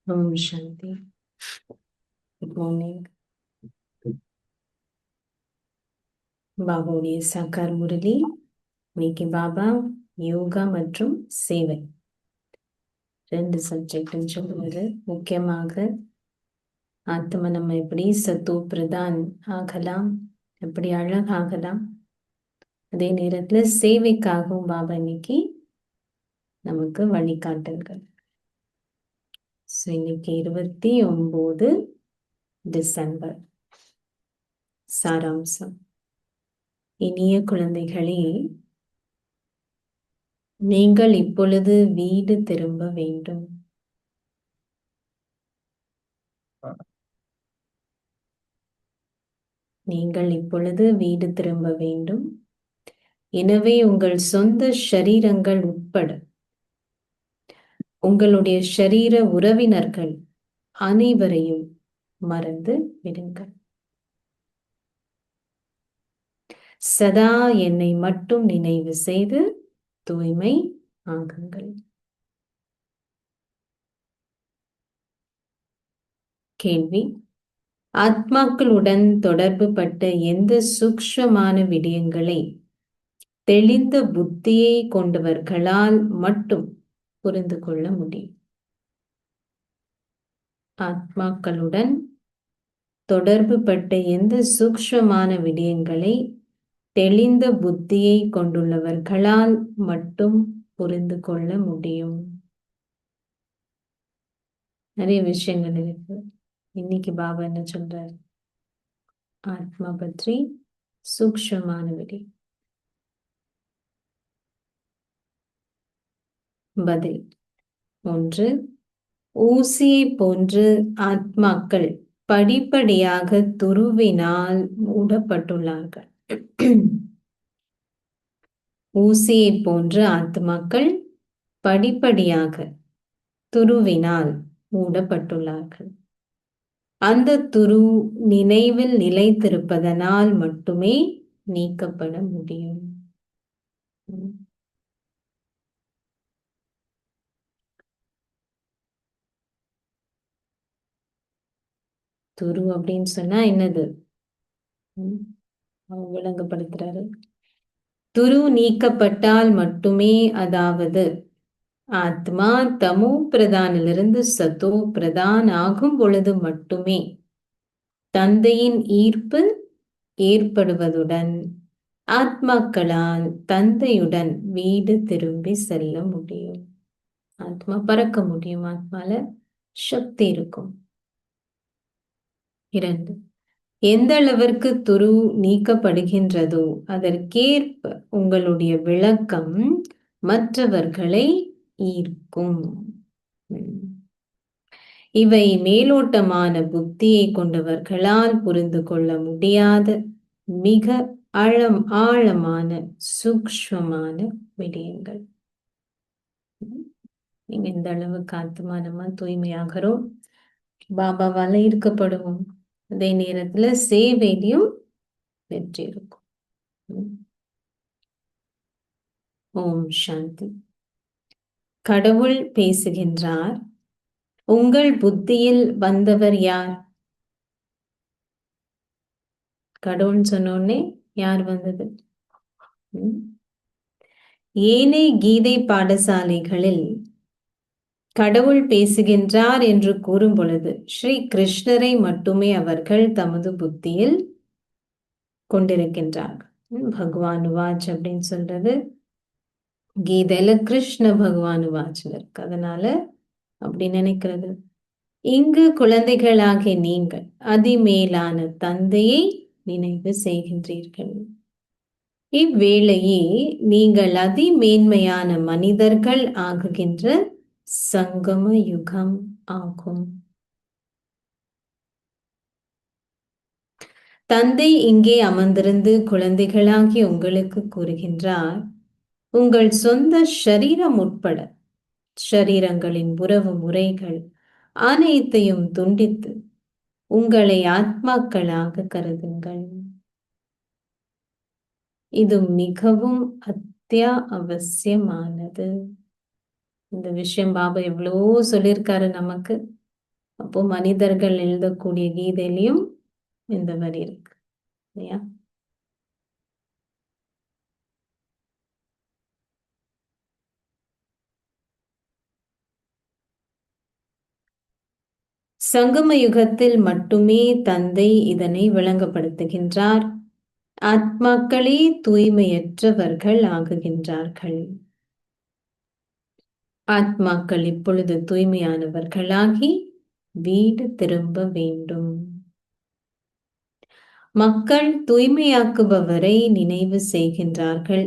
ஓம் சாந்தி. Good morning. பாபாவுடைய சாக்கார் முரளி. இன்னைக்கு பாபா யோகா மற்றும் சேவை 2 சப்ஜெக்ட்னு சொல்லுவாரு. முக்கியமாக ஆத்ம நம்ம எப்படி சத்து பிரதான் ஆகலாம், எப்படி அழகாகலாம், அதே நேரத்துல சேவைக்காகவும் பாபா இன்னைக்கு நமக்கு வழிகாட்டல்கள். இன்னைக்கு 29 டிசம்பர். சாராம்சம். இனிய குழந்தைகளே, நீங்கள் இப்பொழுது வீடு திரும்ப வேண்டும். நீங்கள் இப்பொழுது வீடு திரும்ப வேண்டும். எனவே உங்கள் சொந்த ஷரீரங்கள் உட்பட உங்களுடைய ஷரீர உறவினர்கள் அனைவரையும் மறந்து விடுங்கள். சதா என்னை மட்டும் நினைவு செய்து தூய்மை ஆகுங்கள். கேள்வி: ஆத்மாக்களுடன் தொடர்பு பட்ட எந்த சூக்ஷ்மமான விடயங்களை தெளிந்த புத்தியை கொண்டவர்களால் மட்டும் புரிந்து கொள்ள முடியும்? ஆத்மாக்களுடன் தொடர்பு பட்ட எந்த சூக்ஷ்மமான விடயங்களை தெளிந்த புத்தியை கொண்டுள்ளவர்களால் மட்டும் புரிந்து கொள்ள முடியும்? நிறைய விஷயங்கள் இருக்கு. இன்னைக்கு பாபா என்ன சொல்றாரு? ஆத்மா பற்றி சூக்ஷ்மமான விடயம். பதில்: 1. ஊசியை போன்று ஆத்மாக்கள் படிப்படியாக துருவினால் மூடப்பட்டுள்ளார்கள். ஊசியை போன்று ஆத்மாக்கள் படிப்படியாக துருவினால் மூடப்பட்டுள்ளார்கள். அந்த துரு நினைவில் நிலைத்திருப்பதனால் மட்டுமே நீக்கப்பட முடியும். துரு அப்படின்னு சொன்னா என்னது? விளங்கப்படுத்துறாரு. துரு நீக்கப்பட்டால் மட்டுமே, அதாவது ஆத்மா தமோ பிரதானிலிருந்து சத்தோ பிரதான் ஆகும் பொழுது மட்டுமே தந்தையின் ஈர்ப்பு ஏற்படுவதுடன் ஆத்மாக்களால் தந்தையுடன் வீடு திரும்பி செல்ல முடியும். ஆத்மா பறக்க முடியும். ஆத்மால சக்தி இருக்கும். 2. எந்த அளவிற்கு துரு நீக்கப்படுகின்றதோ அதற்கேற்ப உங்களுடைய விளக்கம் மற்றவர்களை ஈர்க்கும். இவை மேலோட்டமான புத்தியை கொண்டவர்களால் புரிந்து கொள்ள முடியாத மிக ஆழமான சூக்ஷ்மமான விடயங்கள். நீங்க இந்த அளவுக்கு ஆத்மானமா தூய்மையாகிறோம், பாபாவால ஈர்க்கப்படுவோம். அதே நேரத்துல சேவையிலையும் வெற்றி இருக்கும். ஓம் சாந்தி. கடவுள் பேசுகின்றார். உங்கள் புத்தியில் வந்தவர் யார்? கடவுள் சொன்னோடனே யார் வந்தது? ஏனைய கீதை பாடசாலைகளில் கடவுள் பேசுகின்றார் என்று கூறும் பொழுது ஸ்ரீ கிருஷ்ணரை மட்டுமே அவர்கள் தமது புத்தியில் கொண்டிருக்கின்றார்கள். பகவான் வாச் அப்படின்னு சொல்றது கீதையில கிருஷ்ண பகவான் வாச்ல இருக்கு. அதனால அப்படி நினைக்கிறது. இங்கு குழந்தைகளாகிய நீங்கள் அதிமேலான தந்தையை நினைவு செய்கின்றீர்கள். இவ்வேளையே நீங்கள் அதிமேன்மையான மனிதர்கள் ஆகுகின்ற சங்கம யுகம் ஆகும். தந்தை இங்கே அமர்ந்திருந்து குழந்தைகளாகி உங்களுக்கு கூறுகின்றார், உங்கள் சொந்த ஷரீரம் உட்பட ஷரீரங்களின் உறவு முறைகள் அனைத்தையும் துண்டித்து உங்களை ஆத்மாக்களாக கருதுங்கள். இது மிகவும் அத்தியாவசியமானது. இந்த விஷயம் பாபா எவ்வளோ சொல்லியிருக்காரு நமக்கு. அப்போ மனிதர்கள் எழுதக்கூடிய கீதையிலையும் இந்த வரி இருக்கு இல்லையா? சங்கம யுகத்தில் மட்டுமே தந்தை இதனை விளங்கப்படுத்துகின்றார். ஆத்மாக்களே தூய்மையற்றவர்கள் ஆகுகின்றார்கள். ஆத்மாக்கள் இப்பொழுது தூய்மையானவர்களாகி வீடு திரும்ப வேண்டும். மக்கள் தூய்மையாக்குபவரை நினைவு செய்கின்றார்கள்,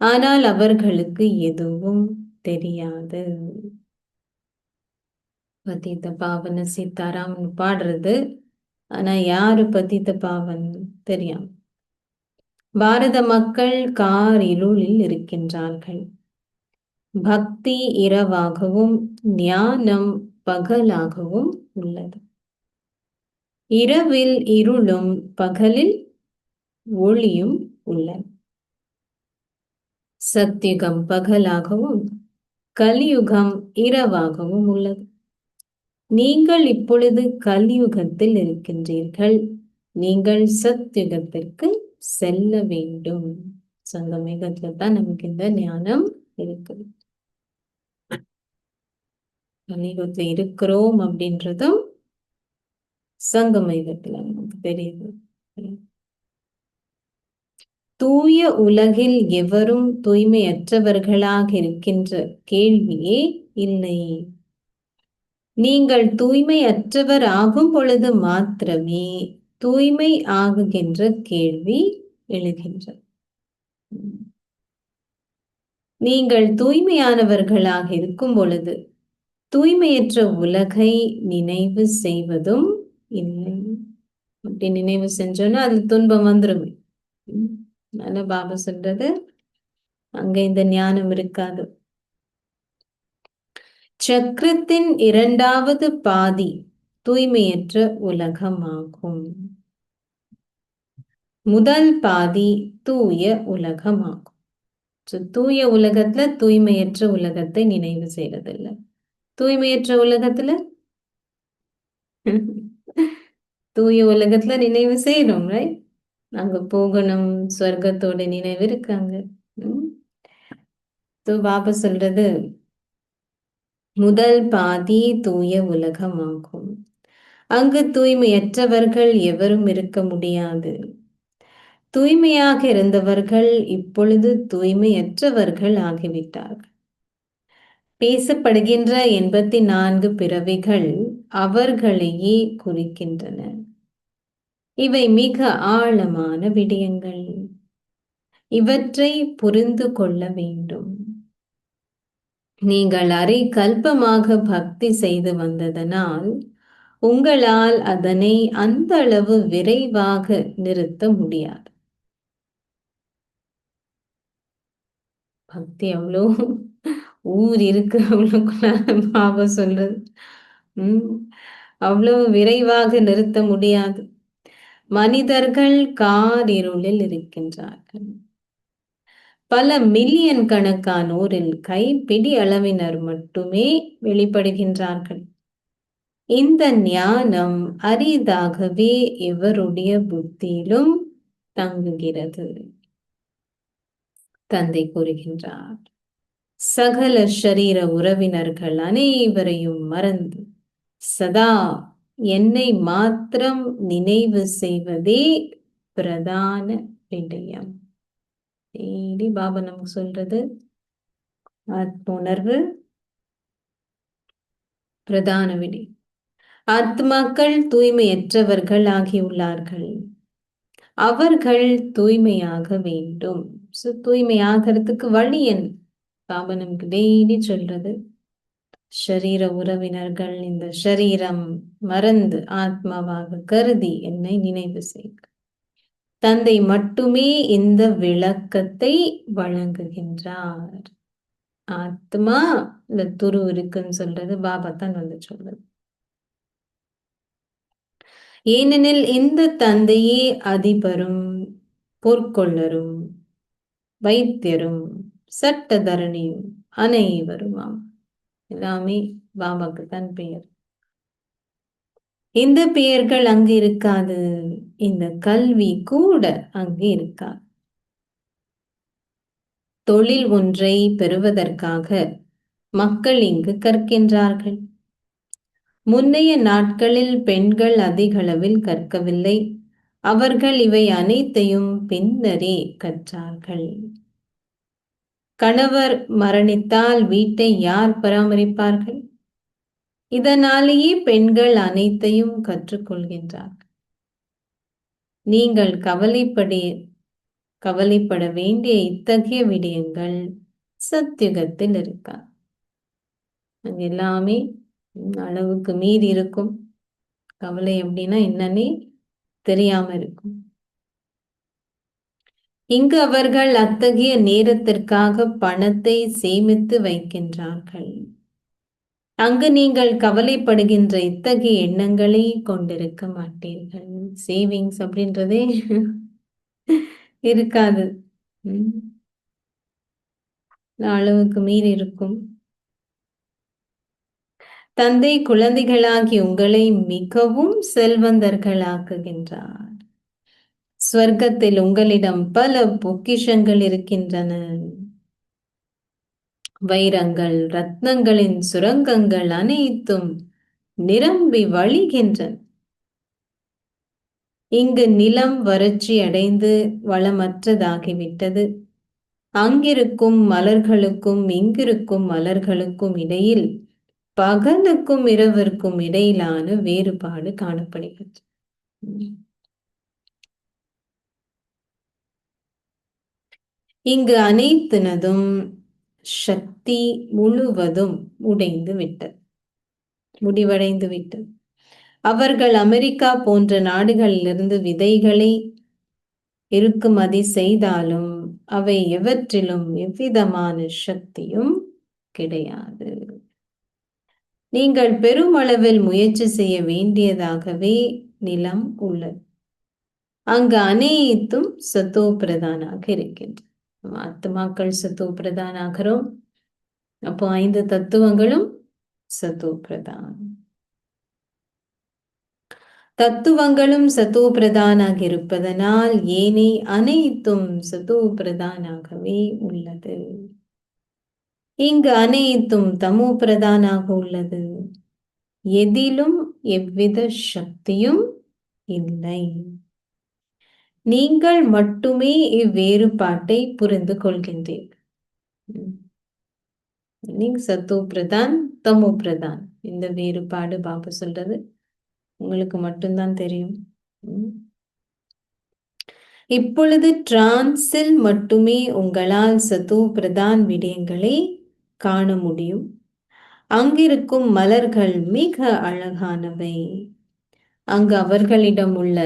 ஆனால் அவர்களுக்கு எதுவும் தெரியாது. பதித்த பாவன சீதாராம் பாடுறது, ஆனா யாரு பதித்த பாவன் தெரியாம. பாரத மக்கள் கார் இருளில் இருக்கின்றார்கள். பக்தி இரவாகவும் ஞானம் பகலாகவும் உள்ளது. இரவில் இருளும் பகலில் ஒளியும் உள்ளன. சத்தியுகம் பகலாகவும் கலியுகம் இரவாகவும் உள்ளது. நீங்கள் இப்பொழுது கலியுகத்தில் இருக்கின்றீர்கள். நீங்கள் சத்தியுகத்திற்கு செல்ல வேண்டும். சங்கமேகத்துல தான் நமக்கு இந்த ஞானம் இருக்குது. கலியுகத்துல இருக்கிறோம் அப்படின்றதும் சங்கமேகத்துல நமக்கு தெரியுது. தூய உலகில் எவரும் தூய்மையற்றவர்களாக இருக்கின்ற கேள்வியே இல்லை. நீங்கள் தூய்மையற்றவர் ஆகும் பொழுது மாத்திரமே தூய்மை ஆகுகின்ற கேள்வி எழுகின்றது. நீங்கள் தூய்மையானவர்களாக இருக்கும் பொழுது தூய்மையற்ற உலகை நினைவு செய்வதும் இல்லை. அப்படி நினைவு செஞ்சோன்னா அது துன்பம் வந்துருமே. அதனால பாபா சொல்றது, அங்க இந்த ஞானம் இருக்காது. சக்கரத்தின் இரண்டாவது பாதி தூய்மையற்ற உலகமாகும். முதல் பாதி தூய உலகமாகும். தூய உலகத்துல தூய்மையற்ற உலகத்தை நினைவு செய்யறதில்லை. தூய்மையற்ற உலகத்துல தூய உலகத்துல நினைவு செய்யணும், ரைட்? அங்க போகணும், சொர்க்கத்தோட நினைவு இருக்காங்க. பாபா சொல்றது, முதல் பாதி தூய உலகமாகும். அங்கு தூய்மையற்றவர்கள் எவரும் இருக்க முடியாது. தூய்மையாக இருந்தவர்கள் இப்பொழுது தூய்மையற்றவர்கள் ஆகிவிட்டார்கள். பேசப்படுகின்ற 84 பிறவிகள் அவர்களையே குறிக்கின்றன. இவை மிக ஆழமான விடயங்கள். இவற்றை புரிந்து கொள்ள வேண்டும். நீங்கள் அரை கல்பமாக பக்தி செய்து வந்ததனால் உங்களால் அதனை அந்த அளவு விரைவாக நிறுத்த முடியாது. பக்தி அவ்வளோ ஊர் இருக்கு, அவ்வளோக்குள்ள பாபா சொல்றது அவ்வளவு விரைவாக நிறுத்த முடியாது. மனிதர்கள் கார் இருளில் இருக்கின்றார்கள். பல மில்லியன் கணக்கானோரில் கைப்பிடி அளவினர் மட்டுமே வெளிப்படுகின்றார்கள். இந்த ஞானம் அரிதாகவே எவருடைய புத்தியிலும் தங்குகிறது. தந்தை கூறுகின்றார், சகல ஷரீர உறவினர்கள் அனைவரையும் மறந்து சதா என்னை மாத்திரம் நினைவு செய்வதே பிரதான விடயம். டெய்லி பாபா நமக்கு சொல்றது, ஆத்ம பிரதான விடயம். ஆத்மாக்கள் தூய்மையற்றவர்கள் ஆகியுள்ளார்கள். அவர்கள் தூய்மையாக வேண்டும். தூய்மையாகிறதுக்கு வழி என்ன? பாபா நமக்கு டெய்லி சொல்றது, ஷரீர உறவினர்கள் இந்த ஷரீரம் மறந்து ஆத்மாவாக கருதி என்னை நினைவு செய்க. தந்தை மட்டுமே இந்த விளக்கத்தை வழங்குகின்றார். ஆத்மா இந்த துரு இருக்குன்னு சொல்றது பாபா தான் வந்து சொல்றது. ஏனெனில் இந்த தந்தையே அதிபரும் பொற்கொள்ளரும் வைத்தியரும் சட்டத்தரணியும் அனைவருமாம். எல்லாமே பாபாக்கு தான் பெயர். இந்த பெயர்கள் அங்கு இருக்காது. இந்த கல்வி கூட அங்கு இருக்காது. தொழில் ஒன்றை பெறுவதற்காக மக்கள் இங்கு கற்கின்றார்கள். முன்னைய நாட்களில் பெண்கள் அதிகளவில் கற்கவில்லை. அவர்கள் இவை அனைத்தையும் பின்னரே கற்றார்கள். கணவர் மரணித்தால் வீட்டை யார் பராமரிப்பார்கள்? இதனாலேயே பெண்கள் அனைத்தையும் கற்றுக்கொள்கின்றார்கள். நீங்கள் கவலைப்பட வேண்டிய இத்தகைய விடயங்கள் சத்தியுகத்தில் இருக்கா. எல்லாமே அளவுக்கு மீறி இருக்கும். கவலை அப்படின்னா என்னன்னே தெரியாம இருக்கும். இங்கு அவர்கள் அத்தகைய நேரத்திற்காக பணத்தை சேமித்து வைக்கின்றார்கள். அங்கு நீங்கள் கவலைப்படுகின்ற இத்தகைய எண்ணங்களை கொண்டிருக்க மாட்டீர்கள். சேவிங்ஸ் அப்படின்றதே இருக்காது. அளவுக்கு மீறி இருக்கும். தந்தை குழந்தைகளாகி உங்களை மிகவும் செல்வந்தர்களாக்குகின்றார். ஸ்வர்க்கத்தில் உங்களிடம் பல பொக்கிஷங்கள் இருக்கின்றன. வைரங்கள், ரத்னங்களின் சுரங்கங்கள் அனைத்தும் நிரம்பி வழிகின்றன. இங்கு நிலம் வறட்சி அடைந்து வளமற்றதாகிவிட்டது. அங்கிருக்கும் மலர்களுக்கும் இங்கிருக்கும் மலர்களுக்கும் இடையில் பகலுக்கும் இரவிற்கும் இடையிலான வேறுபாடு காணப்படுகிறது. இங்கு அனைத்தினதும் சக்தி முழுவதும் முடிவடைந்து விட்டது. அவர்கள் அமெரிக்கா போன்ற நாடுகளிலிருந்து விதைகளை இறக்குமதி செய்தாலும் அவை எவற்றிலும் எவ்விதமான சக்தியும் கிடையாது. நீங்கள் பெருமளவில் முயற்சி செய்ய வேண்டியதாகவே நிலம் உள்ளது. அங்கு அனைத்தும் சத்தோ பிரதானாக இருக்கின்றன. ஆத்மாக்கள் சத்தோ பிரதானாகிறோம். அப்போ 5 தத்துவங்களும் சத்தோ பிரதான். தத்துவங்களும் சத்தோ பிரதானாக இருப்பதனால் ஏனே அனைத்தும் சத்தோ பிரதானாகவே உள்ளது. இங்கு அனைத்தும் தமோ பிரதானாக உள்ளது. எதிலும் எவ்வித சக்தியும் இல்லை. நீங்கள் மட்டுமே இவ்வேறுபாட்டை புரிந்து கொள்கின்றீர்கள். நீங்க சத்தோ பிரதான், தமோ பிரதான், இந்த வேறுபாடு பாபா சொல்றது உங்களுக்கு மட்டும்தான் தெரியும். இப்பொழுது டிரான்ஸில் மட்டுமே உங்களால் சத்தோ பிரதான் விடயங்களை காண முடியும். அங்கிருக்கும் மலர்கள் மிக அழகானவை. அங்கு அவர்களிடம் உள்ள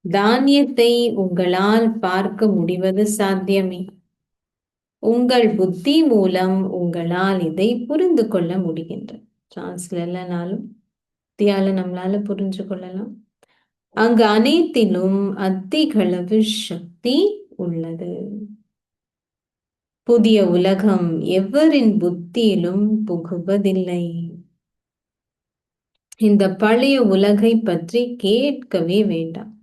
தானியத்தை உங்களால் பார்க்க முடிவது சாத்தியமே. உங்கள் புத்தி மூலம் உங்களால் இதை புரிந்து கொள்ள முடிகின்றது. டிரான்ஸ்ல இல்லைனாலும் புத்தியால நம்மளால புரிஞ்சு கொள்ளலாம். அங்கு அனைத்திலும் அதிகளவு சக்தி உள்ளது. புதிய உலகம் எவரின் புத்தியிலும் புகுவதில்லை. இந்த பழைய உலகை பற்றி கேட்கவே வேண்டாம்.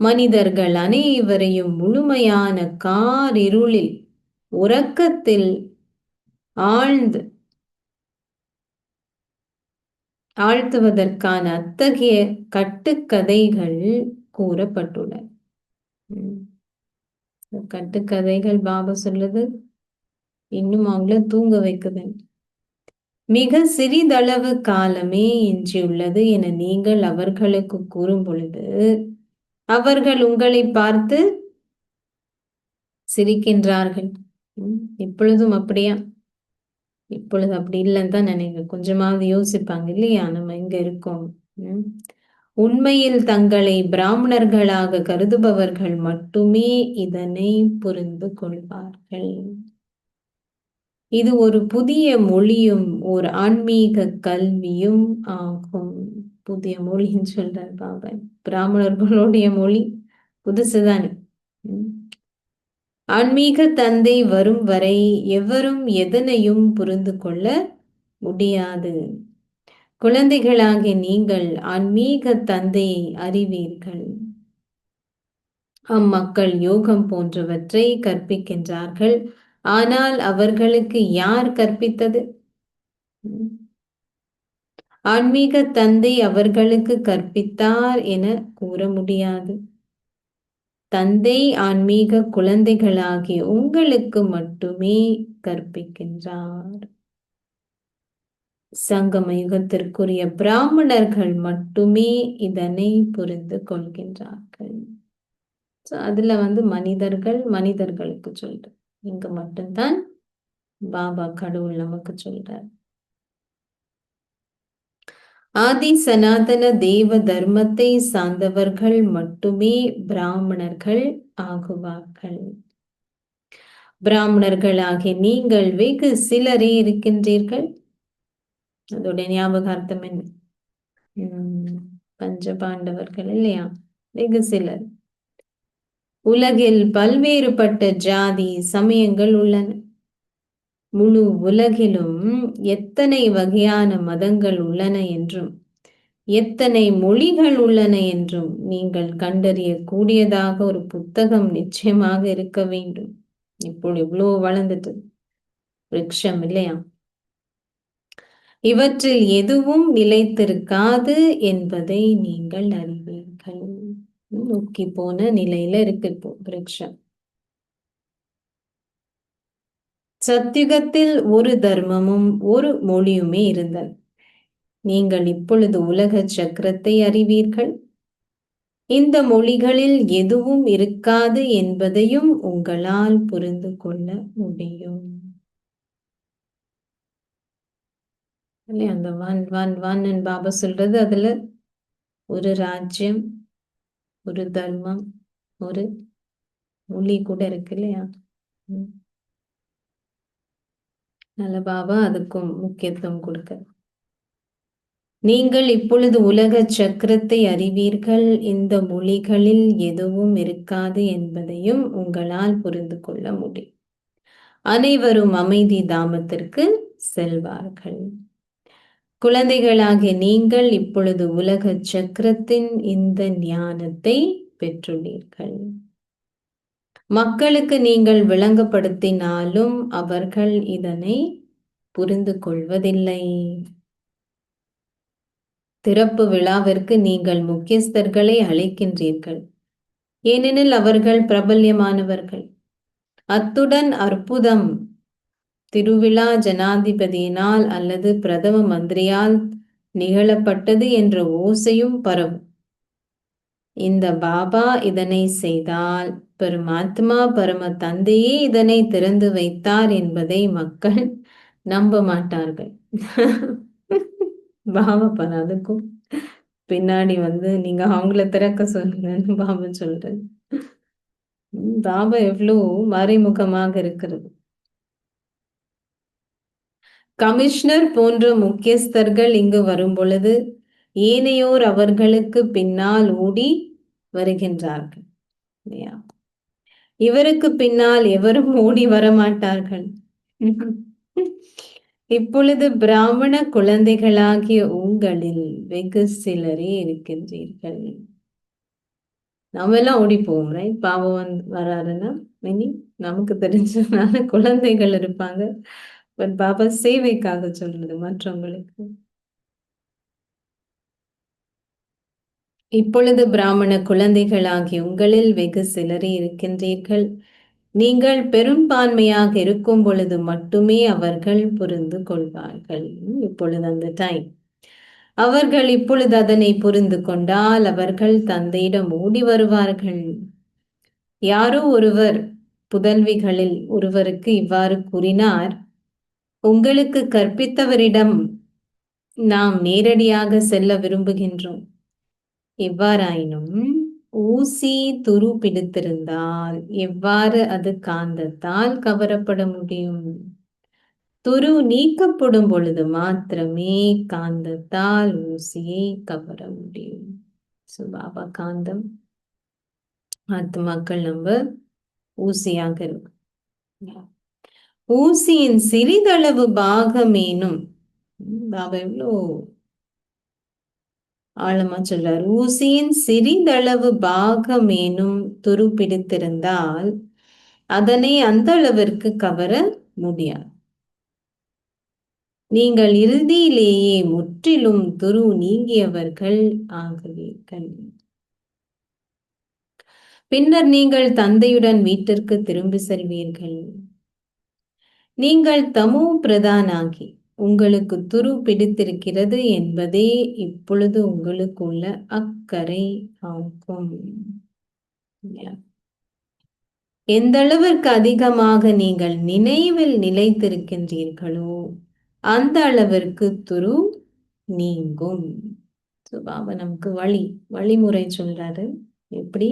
மனிதர்கள் அனைவரையும் முழுமையான காரிருளில் உறக்கத்தில் ஆழ்த்துவதற்கான அத்தகைய கட்டுக்கதைகள் கூறப்பட்டுள்ளன. கட்டுக்கதைகள் பாபா சொல்லுது இன்னும் அவங்கள தூங்க வைக்குது. மிக சிறிதளவு காலமே எஞ்சியுள்ளது என நீங்கள் அவர்களுக்கு கூறும் பொழுது அவர்கள் உங்களை பார்த்து சிரிக்கின்றார்கள். இப்பொழுதும் அப்படியா? இப்பொழுது அப்படி இல்லைன்னு தான் நினைக்கிறேன். கொஞ்சமாவது யோசிப்பாங்க இல்லையா, நம்ம எங்க இருக்கோம். உண்மையில் தங்களை பிராமணர்களாக கருதுபவர்கள் மட்டுமே இதனை புரிந்து கொள்வார்கள். இது ஒரு புதிய மொழியும் ஒரு ஆன்மீக கல்வியும் ஆகும். புதிய மொழின்னு சொல்றார் பாபா. பிராமணர்களுடைய மொழி புதுசுதானே. ஆன்மீக தந்தை வரும் வரை எவரும் எதனையும் புரிந்து கொள்ள முடியாது. குழந்தைகளாகிய நீங்கள் ஆன்மீக தந்தையை அறிவீர்கள். அம்மக்கள் யோகம் போன்றவற்றை கற்பிக்கின்றார்கள். ஆனால் அவர்களுக்கு யார் கற்பித்தது? ஆன்மீக தந்தை அவர்களுக்கு கற்பித்தார் என கூற முடியாது. தந்தை ஆன்மீக குழந்தைகளாகிய உங்களுக்கு மட்டுமே கற்பிக்கின்றார். சங்கம யுகத்திற்குரிய பிராமணர்கள் மட்டுமே இதனை புரிந்து கொள்கின்றார்கள். அதுல மனிதர்களுக்கு சொல்ற, இங்க மட்டும்தான் பாபா கடவுள் நமக்கு சொல்றார். ஆதி சனாதன தேவ தர்மத்தை சார்ந்தவர்கள் மட்டுமே பிராமணர்கள் ஆகுவார்கள். பிராமணர்களாகிய நீங்கள் வெகு சிலரே இருக்கின்றீர்கள். அதோட ஞாபகார்த்தம் என்ன? பஞ்ச பாண்டவர்கள் இல்லையா? வெகு சிலர். உலகில் பல்வேறுபட்ட ஜாதி சமயங்கள் உள்ளன. முழு உலகிலும் எத்தனை வகையான மதங்கள் உள்ளன என்றும் எத்தனை மொழிகள் உள்ளன என்றும் நீங்கள் கண்டறிய கூடியதாக ஒரு புத்தகம் நிச்சயமாக இருக்க வேண்டும். இப்போ இவ்வளவு வளர்ந்துட்டு விருட்சம் இல்லையா? இவற்றில் எதுவும் நிலைத்திருக்காது என்பதை நீங்கள் அறிவீர்கள். நோக்கி போன நிலையில இருக்கு இப்போ விருட்சம். சத்யுகத்தில் ஒரு தர்மமும் ஒரு மொழியுமே இருந்தன. நீங்கள் இப்பொழுது உலக சக்கரத்தை அறிவீர்கள். இந்த மொழிகளில் எதுவும் இருக்காது என்பதையும் உங்களால் புரிந்து கொள்ள முடியும். அந்த ஒன் பாபா சொல்றது, அதுல ஒரு ராஜ்யம், ஒரு தர்மம், ஒரு மொழி கூட இருக்கு இல்லையா? நல்ல பாபா அதுக்கும் முக்கியத்துவம் கொடுக்க, நீங்கள் இப்பொழுது உலக சக்கரத்தை அறிவீர்கள். இந்த மொழிகளில் எதுவும் இருக்காது என்பதையும் உங்களால் புரிந்து கொள்ள முடியும். அனைவரும் அமைதி தாமத்திற்கு செல்வார்கள். குழந்தைகளாகிய நீங்கள் இப்பொழுது உலக சக்கரத்தின் இந்த ஞானத்தை பெற்றுள்ளீர்கள். மக்களுக்கு நீங்கள் விளங்கப்படுத்தினாலும் அவர்கள் இதனை புரிந்து கொள்வதில்லை. திறப்பு விழாவிற்கு நீங்கள் முக்கியஸ்தர்களை அழைக்கின்றீர்கள், ஏனெனில் அவர்கள் பிரபல்யமானவர்கள். அத்துடன் அற்புதம் திருவிழா ஜனாதிபதியினால் அல்லது பிரதம மந்திரியால் நிகழப்பட்டது என்ற ஓசையும் பரவும். இந்த பாபா இதனை செய்தால் பரமாத்மா பரம தந்தையே இதனை திறந்து வைத்தார் என்பதை மக்கள் நம்ப மாட்டார்கள். பாபா அதுக்கும் பின்னாடி நீங்க அவங்கள திறக்க சொல்லுங்கன்னு பாபா சொல்றேன். பாபா எவ்வளவு மறைமுகமாக இருக்கிறது. கமிஷனர் போன்ற முக்கியஸ்தர்கள் இங்கு வரும் பொழுது ஏனையோர் அவர்களுக்கு பின்னால் ஓடி வருகின்றார்கள். இவருக்கு பின்னால் எவரும் ஓடி வரமாட்டார்கள். இப்பொழுது பிராமண குழந்தைகளாகிய உங்களில் வெகு சிலரே இருக்கின்றீர்கள். நாம எல்லாம் ஓடி போவோம், ரைட்? பாவம் வராருன்னா நமக்கு தெரிஞ்சதுனால குழந்தைகள் இருப்பாங்க. பட் பாபா சேவைக்காக சொல்றது மற்றவங்களுக்கு. இப்பொழுது பிராமண குழந்தைகளாகிய உங்களில் வெகு சிலரே இருக்கின்றீர்கள். நீங்கள் பெரும்பான்மையாக இருக்கும் பொழுது மட்டுமே அவர்கள் புரிந்து கொள்வார்கள். இப்பொழுது அந்த டைம். அவர்கள் இப்பொழுது அதனை புரிந்து கொண்டால் அவர்கள் தந்தையிடம் ஓடி வருவார்கள். யாரோ ஒருவர் புதல்விகளில் ஒருவருக்கு இவ்வாறு கூறினார், உங்களுக்கு கற்பித்தவரிடம் நாம் நேரடியாக செல்ல விரும்புகின்றோம். எவ்வாறாயினும் ஊசி துரு பிடித்திருந்தால் எவ்வாறு அது காந்தத்தால் கவரப்பட முடியும்? துரு நீக்கப்படும் பொழுது மாத்திரமே காந்தத்தால் ஊசியை கவர முடியும். பாபா காந்தம், ஆத்மாக்கள் நம்ம ஊசியாக இருக்கும். ஊசியின் சிறிதளவு பாகமேனும், பாபா எவ்வளோ ஆழமா சொல்றார். ஊசியின் சிறிதளவு பாகமேனும் துரு பிடித்திருந்தால் அதனை அந்த அளவிற்கு கவர முடியாது. நீங்கள் இறுதியிலேயே முற்றிலும் துரு நீங்கியவர்கள் ஆகுவீர்கள். பின்னர் நீங்கள் தந்தையுடன் வீட்டிற்கு திரும்பி செல்வீர்கள். நீங்கள் தமோ பிரதானாகி உங்களுக்கு துரு பிடித்திருக்கிறது என்பதே இப்பொழுது உங்களுக்குள்ள அக்கறை ஆகும். எந்த அளவிற்கு அதிகமாக நீங்கள் நினைவில் நிலைத்திருக்கின்றீர்களோ அந்த அளவிற்கு துரு நீங்கும். பாபா நமக்கு வழிமுறை சொல்றாரு. எப்படி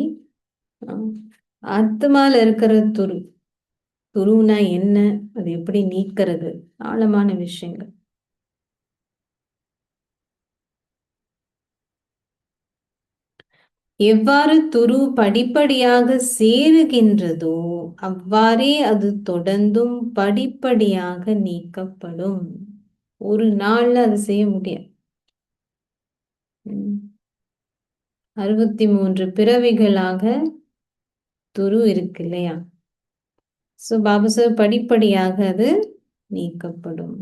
ஆத்மால இருக்கிற துருனா என்ன, அது எப்படி நீக்கிறது, ஆழமான விஷயங்கள். எவ்வாறு துரு படிப்படியாக சேருகின்றதோ அவ்வாறே அது தொடர்ந்தும் படிப்படியாக நீக்கப்படும். ஒரு நாள்ல அது செய்ய முடியாது. 63 பிறவிகளாக துரு இருக்கு இல்லையா? சோ பாபா சார் படிப்படியாக அது நீக்கப்படும்.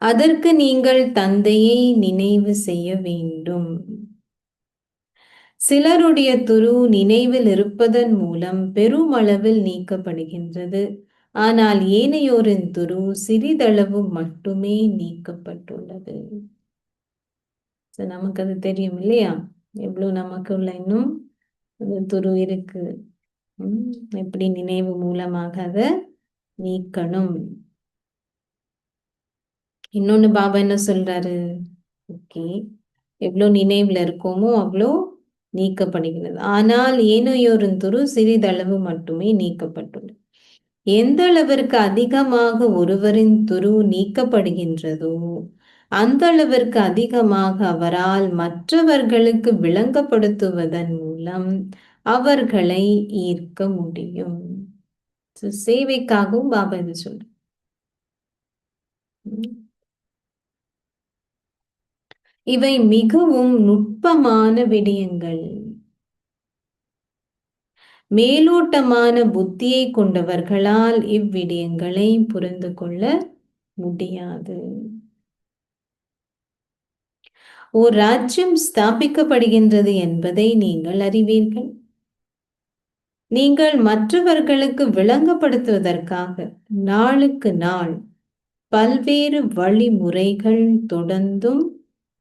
அதற்கு நீங்கள் தந்தையை நினைவு செய்ய வேண்டும். சிலருடைய துரு நினைவில் இருப்பதன் மூலம் பெருமளவில் நீக்கப்படுகின்றது. ஆனால் ஏனையோரின் துரு சிறிதளவு மட்டுமே நீக்கப்பட்டுள்ளது. நமக்கு அது தெரியும் இல்லையா? எவ்வளவு நமக்குள்ள இன்னும் துரு இருக்கு. எப்படி நினைவு மூலமாக அதை நீக்கணும். இன்னொன்னு பாபா என்ன சொல்றாரு? ஓகே, எவ்வளவு நினைவுல இருக்கோமோ அவ்வளோ நீக்கப்படுகிறது. ஆனால் ஏனையோரின் துரு சிறிதளவு மட்டுமே நீக்கப்பட்டுள்ளது. எந்த அளவிற்கு அதிகமாக ஒருவரின் துரு நீக்கப்படுகின்றதோ அந்த அளவிற்கு அதிகமாக அவரால் மற்றவர்களுக்கு விளங்கப்படுத்துவதன் மூலம் அவர்களை ஈர்க்க முடியும். சேவைக்காகவும் பாபா இது சொல்ற. இவை மிகவும் நுட்பமான விடயங்கள். மேலோட்டமான புத்தியை கொண்டவர்களால் இவ்விடயங்களை புரிந்து கொள்ள முடியாது. ஓர் ராஜ்யம் ஸ்தாபிக்கப்படுகின்றது என்பதை நீங்கள் அறிவீர்கள். நீங்கள் மற்றவர்களுக்கு விளங்கப்படுத்துவதற்காக நாளுக்கு நாள் பல்வேறு வழிமுறைகள் தொடர்ந்தும்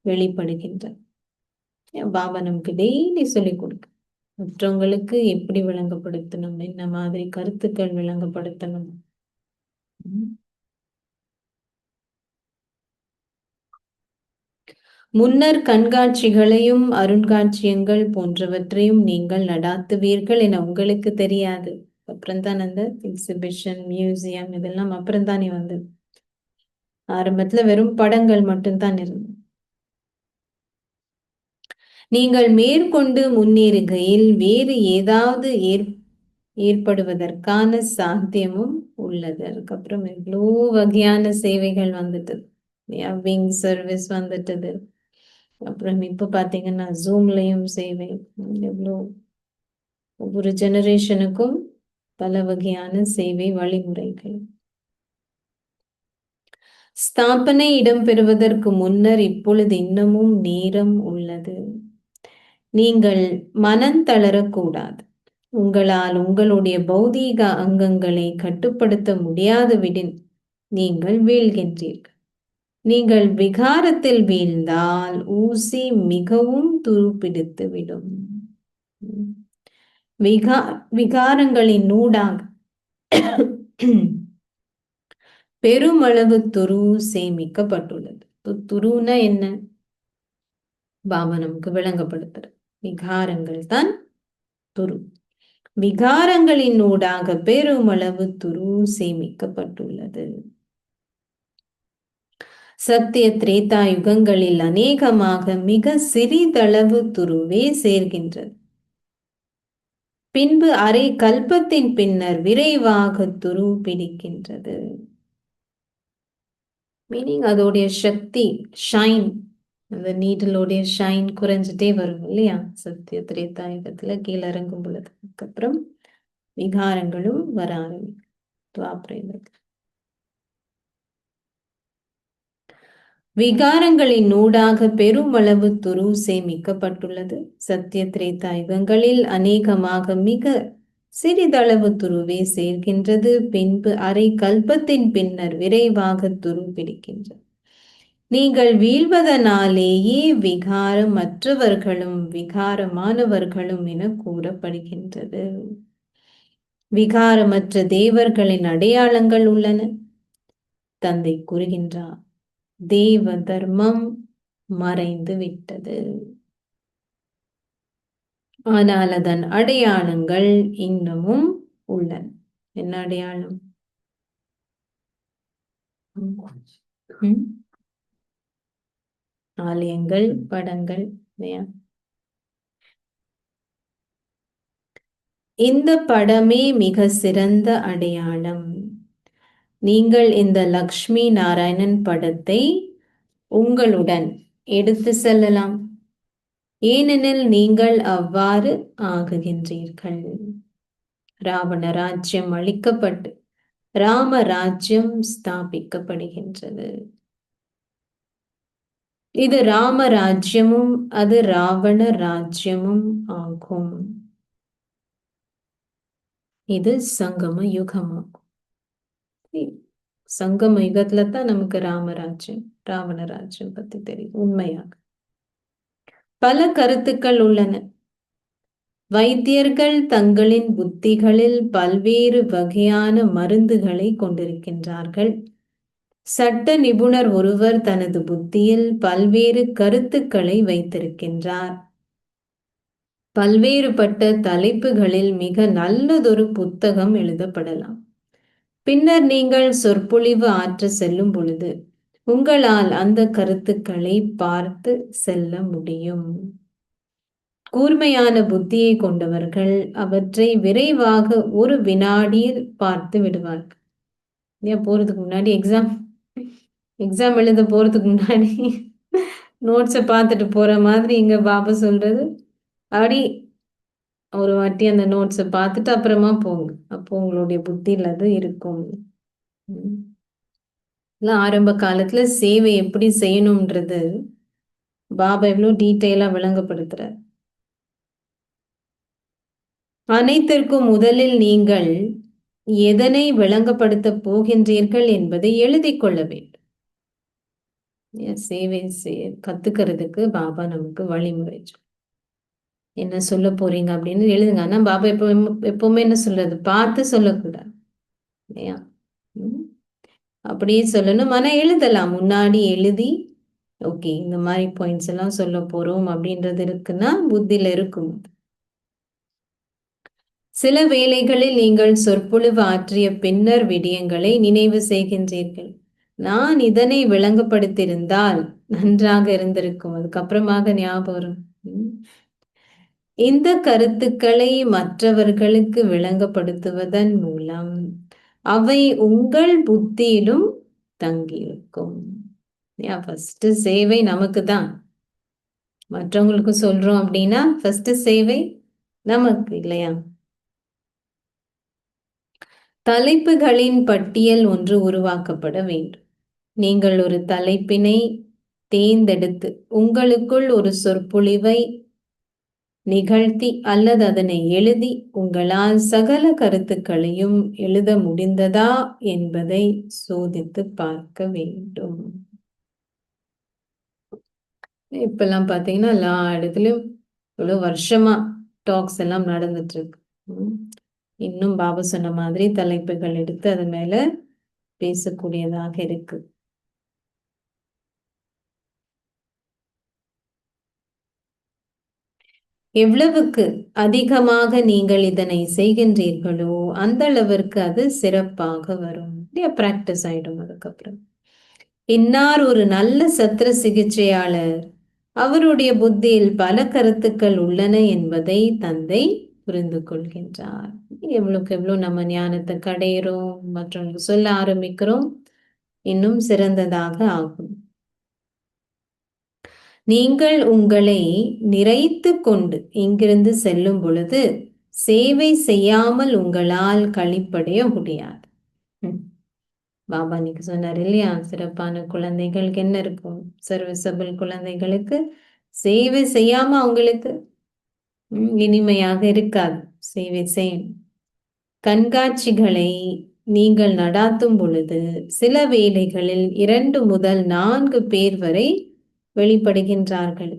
வெளிப்படுகின்றன. பாபா நமக்கு டெய்லி சொல்லிக் கொடுக்க, மற்றவங்களுக்கு எப்படி விளங்கப்படுத்தணும், என்ன மாதிரி கருத்துக்கள் விளங்கப்படுத்தணும். முன்னர் கண்காட்சிகளையும் அருங்காட்சியகங்கள் போன்றவற்றையும் நீங்கள் நடாத்துவீர்கள் என உங்களுக்கு தெரியாது. அப்புறம்தான் அந்த எக்ஸிபிஷன், மியூசியம் இதெல்லாம் அப்புறம் தானே வந்தது. ஆரம்பத்துல வெறும் படங்கள் மட்டும்தான் இருந்தது. நீங்கள் மேற்கொண்டு முன்னேறுகையில் வேறு ஏதாவது ஏற்படுவதற்கான சாத்தியமும் உள்ளது. அதுக்கப்புறம் எவ்வளோ வகையான சேவைகள் வந்துட்டது. Wing service வந்துட்டது. அப்புறம் இப்ப பாத்தீங்கன்னா ஜூம்லயும் சேவை. எவ்வளோ ஒவ்வொரு ஜெனரேஷனுக்கும் பல வகையான சேவை வழிமுறைகள். ஸ்தாபனை இடம்பெறுவதற்கு முன்னர் இப்பொழுது இன்னமும் நேரம் உள்ளது. நீங்கள் மனம் தளரக்கூடாது. உங்களால் உங்களுடைய பௌதீக அங்கங்களை கட்டுப்படுத்த முடியாது விடின் நீங்கள் வீழ்கின்றீர்கள். நீங்கள் விகாரத்தில் வீழ்ந்தால் ஊசி மிகவும் துருப்பிடித்து விடும். விகாரங்களின் ஊடாக பெருமளவு துரு சேமிக்கப்பட்டுள்ளது. துருனா என்ன? பாபா நமக்கு விளங்கப்படுத்துற விகாரங்கள் தான் துரு. விகாரங்களின் ஊடாக பெருமளவு துரு சேமிக்கப்பட்டுள்ளது. சத்திய திரேதா யுகங்களில் அநேகமாக மிக சிறிதளவு துருவே சேர்கின்றது. பின்பு அரை கல்பத்தின் பின்னர் விரைவாக துரு பிடிக்கின்றது. மீனிங் அதோடைய சக்தி, ஷைன், அந்த நீடலோடைய ஷைன் குறைஞ்சிட்டே வரும் இல்லையா? சத்திய திரேதாயுகத்துல கீழே இறங்கும் பொழுது. அதுக்கப்புறம் விகாரங்களும் வர ஆரம்பிக்கும் துவாபரயுகத்துல. விகாரங்களின் ஊடாக பெருமளவு துரு சேமிக்கப்பட்டுள்ளது. சத்திய திரேதாயுகங்களில் அநேகமாக மிக சிறிதளவு துருவே சேர்க்கின்றது. பின்பு அரை கல்பத்தின் பின்னர் விரைவாக துரு பிடிக்கின்றது. நீங்கள் வீழ்வதனாலேயே விகாரமற்றவர்களும் விகாரமானவர்களும் என கூறப்படுகின்றது. விகாரமற்ற தேவர்களின் அடையாளங்கள் உள்ளன. தந்தை கூறுகின்றார், தேவ தர்மம் மறைந்து விட்டது, ஆனால் அதன் அடையாளங்கள் இன்னமும் உள்ளன. என்ன அடையாளம்? ஆலயங்கள், படங்கள். இந்த படமே மிக சிறந்த அடையாளம். நீங்கள் இந்த லக்ஷ்மி நாராயணன் படத்தை உங்களுடன் எடுத்து செல்லலாம், ஏனெனில் நீங்கள் அவ்வாறு ஆகுகின்றீர்கள். ராவண ராஜ்யம் அழிக்கப்பட்டு ராம ராஜ்யம் ஸ்தாபிக்கப்படுகின்றது. இது ராம ராஜ்யமும் அது ராவண ராஜ்யமும் ஆகும். இது சங்கம யுகமாகும். சங்கம யுகத்துல தான் நமக்கு ராமராஜ்யம் ராவண ராஜ்யம் பத்தி தெரியும். உண்மையாக பல கருத்துக்கள் உள்ளன. வைத்தியர்கள் தங்களின் புத்திகளில் பல்வேறு வகையான மருந்துகளை கொண்டிருக்கின்றார்கள். சட்ட நிபுணர் ஒருவர் தனது புத்தியில் பல்வேறு கருத்துக்களை வைத்திருக்கின்றார். பல்வேறுபட்ட தலைப்புகளில் மிக நல்லதொரு புத்தகம் எழுதப்படலாம். பின்னர் நீங்கள் சொற்பொழிவு ஆற்ற செல்லும் பொழுது உங்களால் அந்த கருத்துக்களை பார்த்து செல்ல முடியும். கூர்மையான புத்தியை கொண்டவர்கள் அவற்றை விரைவாக ஒரு வினாடியில் பார்த்து விடுவார்கள். போறதுக்கு முன்னாடி எக்ஸாம் எழுத போறதுக்கு முன்னாடி நோட்ஸை பார்த்துட்டு போற மாதிரி இங்க பாபா சொல்றது, அப்படி ஒரு வாட்டி அந்த நோட்ஸை பார்த்துட்டு அப்புறமா போங்க. அப்போ உங்களுடைய புத்தியில் அது இருக்கும். ஆரம்ப காலத்துல சேவை எப்படி செய்யணும்ன்றது பாபா எவ்வளவு டீட்டெயிலா விளங்கப்படுத்துறார். அனைத்திற்கும் முதலில் நீங்கள் எதனை விளங்கப்படுத்த போகின்றீர்கள் என்பதை எழுதி கொள்ள வேண்டும். சேவை கத்துக்கிறதுக்கு பாபா நமக்கு வழிமுறை என்ன சொல்ல போறீங்க அப்படின்னு எழுதுங்க. ஆனா பாபா எப்பவுமே என்ன சொல்றது, பார்த்து சொல்லக்கூடாது இல்லையா? அப்படியே சொல்லணும். ஆனா எழுதலாம், முன்னாடி எழுதி ஓகே இந்த மாதிரி பாயிண்ட்ஸ் எல்லாம் சொல்ல போறோம் அப்படின்றது இருக்குன்னா புத்தியில இருக்கும். சில வேளைகளில் நீங்கள் சொற்பொழிவு ஆற்றிய பின்னர் விடயங்களை நினைவு செய்கின்றீர்கள். நான் இதனை விளங்கப்படுத்தியிருந்தால் நன்றாக இருந்திருக்கும், அதுக்கப்புறமாக ஞாபகம் வரும். இந்த கருத்துக்களை மற்றவர்களுக்கு விளங்கப்படுத்துவதன் மூலம் அவை உங்கள் புத்தியிலும் தங்கியிருக்கும். ஃபர்ஸ்ட் சேவை நமக்கு தான். மற்றவங்களுக்கு சொல்றோம் அப்படின்னா ஃபர்ஸ்ட் சேவை நமக்கு இல்லையா? தலைப்புகளின் பட்டியல் ஒன்று உருவாக்கப்பட வேண்டும். நீங்கள் ஒரு தலைப்பினை தேர்ந்தெடுத்து உங்களுக்குள் ஒரு சொற்பொழிவை நிகழ்த்தி அல்லது அதனை எழுதி உங்களால் சகல கருத்துக்களையும் எழுத முடிந்ததா என்பதை சோதித்து பார்க்க வேண்டும். இப்பெல்லாம் பாத்தீங்கன்னா எல்லா இடத்துலயும் இவ்வளவு வருஷமா டாக்ஸ் எல்லாம் நடந்துட்டு இருக்கு. இன்னும் பாபா சொன்ன மாதிரி தலைப்புகள் எடுத்து அது மேல பேசக்கூடியதாக இருக்கு. எவ்வளவுக்கு அதிகமாக நீங்கள் இதனை செய்கின்றீர்களோ அந்த அளவிற்கு அது சிறப்பாக வரும். பிராக்டிஸ் ஆயிடும். அதுக்கப்புறம் இன்னார் ஒரு நல்ல சத்திர சிகிச்சையாளர், அவருடைய புத்தியில் பல கருத்துக்கள் உள்ளன என்பதை தந்தை புரிந்து கொள்கின்றார். எவ்வளவுக்கு எவ்வளவு நம்ம ஞானத்தை கடையிறோம், மற்றவங்களுக்கு சொல்ல ஆரம்பிக்கிறோம், இன்னும் சிறந்ததாக ஆகும். நீங்கள் உங்களை நிறைத்துக் கொண்டு இங்கிருந்து செல்லும் பொழுது சேவை செய்யாமல் உங்களால் களிப்படைய முடியாது. பாபா இன்னைக்கு சொன்னார் இல்லையா, சிறப்பான குழந்தைகளுக்கு என்ன இருக்கும்? சர்வீசபிள் குழந்தைகளுக்கு சேவை செய்யாம அவங்களுக்கு இனிமையாக இருக்காது. சேவை செய்யும். கண்காட்சிகளை நீங்கள் நடாத்தும் பொழுது சில வேளைகளில் 2 முதல் 4 பேர் வரை வெளிப்படுகின்றார்கள்.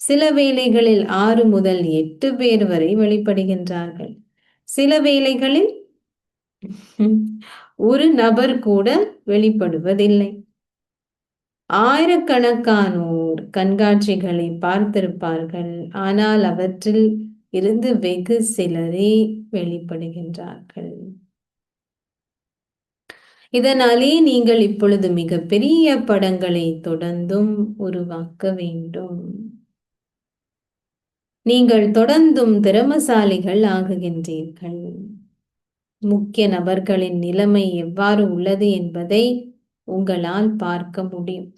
சில வேளைகளில் 6 முதல் 8 பேர் வரை வெளிப்படுகின்றார்கள். சில வேளைகளில் ஒரு நபர் கூட வெளிப்படுவதில்லை. ஆயிரக்கணக்கானோர் கண்காட்சிகளை பார்த்திருப்பார்கள், ஆனால் அவற்றில் இருந்து வெகு சிலரே வெளிப்படுகின்றார்கள். இதனாலே நீங்கள் இப்பொழுது மிக பெரிய படங்களை தொடர்ந்தும் உருவாக்க வேண்டும். நீங்கள் தொடர்ந்தும் திறமசாலிகள் ஆகுகின்றீர்கள். முக்கிய நபர்களின் நிலைமை எவ்வாறு உள்ளது என்பதை உங்களால் பார்க்க முடியும்.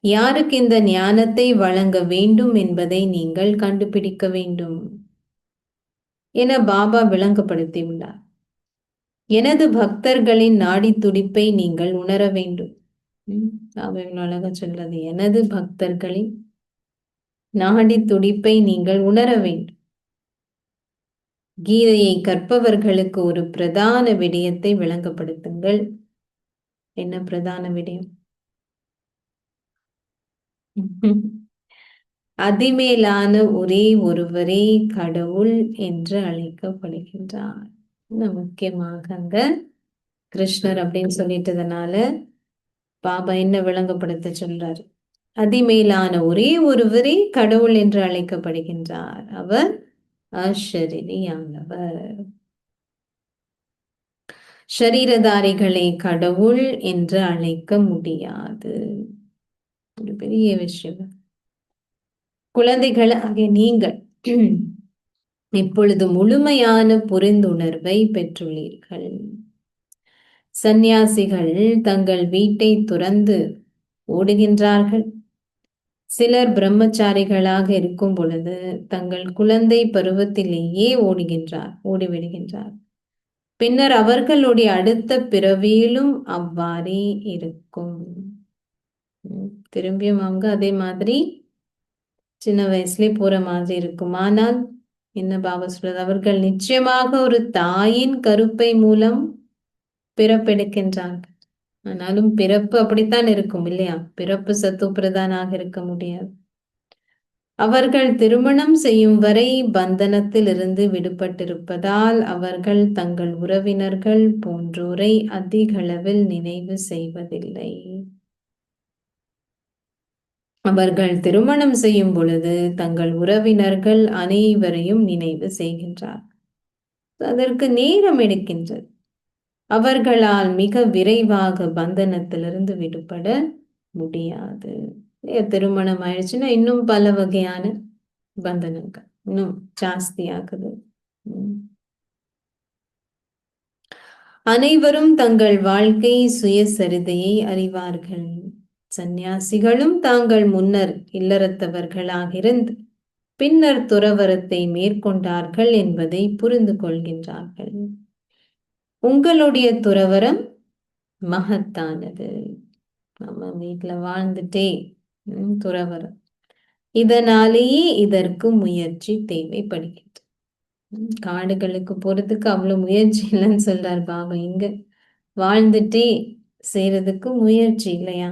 யாருக்கு இந்த ஞானத்தை வழங்க வேண்டும் என்பதை நீங்கள் கண்டுபிடிக்க வேண்டும் என பாபா விளங்கப்படுத்தியுள்ளார். எனது பக்தர்களின் நாடி துடிப்பை நீங்கள் உணர வேண்டும். அழகா சொல்றது, எனது பக்தர்களின் நாடி துடிப்பை நீங்கள் உணர வேண்டும். கீதையை கற்பவர்களுக்கு ஒரு பிரதான விடயத்தை விளங்கப்படுத்துங்கள். என்ன பிரதான விடயம்? அதிமேலான ஒரே ஒருவரே கடவுள் என்று அழைக்கப்படுகின்றார். முக்கியமாக அங்க கிருஷ்ணர் அப்படின்னு சொல்லிட்டதுனால பாபா என்ன விளங்கப்படுத்த சொல்றாரு? அதிமேலான ஒரே ஒருவரே கடவுள் என்று அழைக்கப்படுகின்றார். அவர் அஷரீரியானவர். ஷரீரதாரிகளை கடவுள் என்று அழைக்க முடியாது. ஒரு பெரிய விஷயம். குழந்தைகளாகிய நீங்கள் இப்பொழுது முழுமையான புரிந்துணர்வை பெற்றுள்ளீர்கள். சந்நியாசிகள் தங்கள் வீட்டை துறந்து ஓடுகின்றார்கள். சிலர் பிரம்மச்சாரிகளாக இருக்கும் பொழுது தங்கள் குழந்தை பருவத்திலேயே ஓடிவிடுகின்றார். பின்னர் அவர்களுடைய அடுத்த பிறவியிலும் அவ்வாறே இருக்கும். திரும்பியும் அவங்க அதே மாதிரி சின்ன வயசுலயே போற மாதிரி இருக்கும். ஆனால் என்ன பாபா சொல்றது, அவர்கள் நிச்சயமாக ஒரு தாயின் கருப்பை மூலம் பிறப்பெடுக்கின்றார்கள். ஆனாலும் பிறப்பு அப்படித்தான் இருக்கும் இல்லையா? பிறப்பு சத்து பிரதானாக இருக்க முடியாது. அவர்கள் திருமணம் செய்யும் வரை பந்தனத்தில் இருந்து விடுபட்டிருப்பதால் அவர்கள் தங்கள் உறவினர்கள் போன்றோரை அதிக அளவில் நினைவு செய்வதில்லை. அவர்கள் திருமணம் செய்யும் பொழுது தங்கள் உறவினர்கள் அனைவரையும் நினைவு செய்கின்றார். அதற்கு நேரம் எடுக்கின்றது. அவர்களால் மிக விரைவாக பந்தனத்திலிருந்து விடுபட முடியாது. திருமணம் ஆயிடுச்சுன்னா இன்னும் பல வகையான பந்தனங்கள் இன்னும் ஜாஸ்தி ஆகுது. அனைவரும் தங்கள் வாழ்க்கை சுயசரிதையை அறிவார்கள். சந்நியாசிகளும் தாங்கள் முன்னர் இல்லறத்தவர்களாக இருந்து பின்னர் துறவரத்தை மேற்கொண்டார்கள் என்பதை புரிந்து கொள்கின்றார்கள். உங்களுடைய துறவரம் மகத்தானது. நம்ம வீட்டுல வாழ்ந்துட்டே துறவரம். இதனாலேயே இதற்கு முயற்சி தேவைப்படுகிறது. காடுகளுக்கு போறதுக்கு அவ்வளவு முயற்சி இல்லைன்னு சொல்றார் பாபா. இங்க வாழ்ந்துட்டே செய்யறதுக்கு முயற்சி இல்லையா?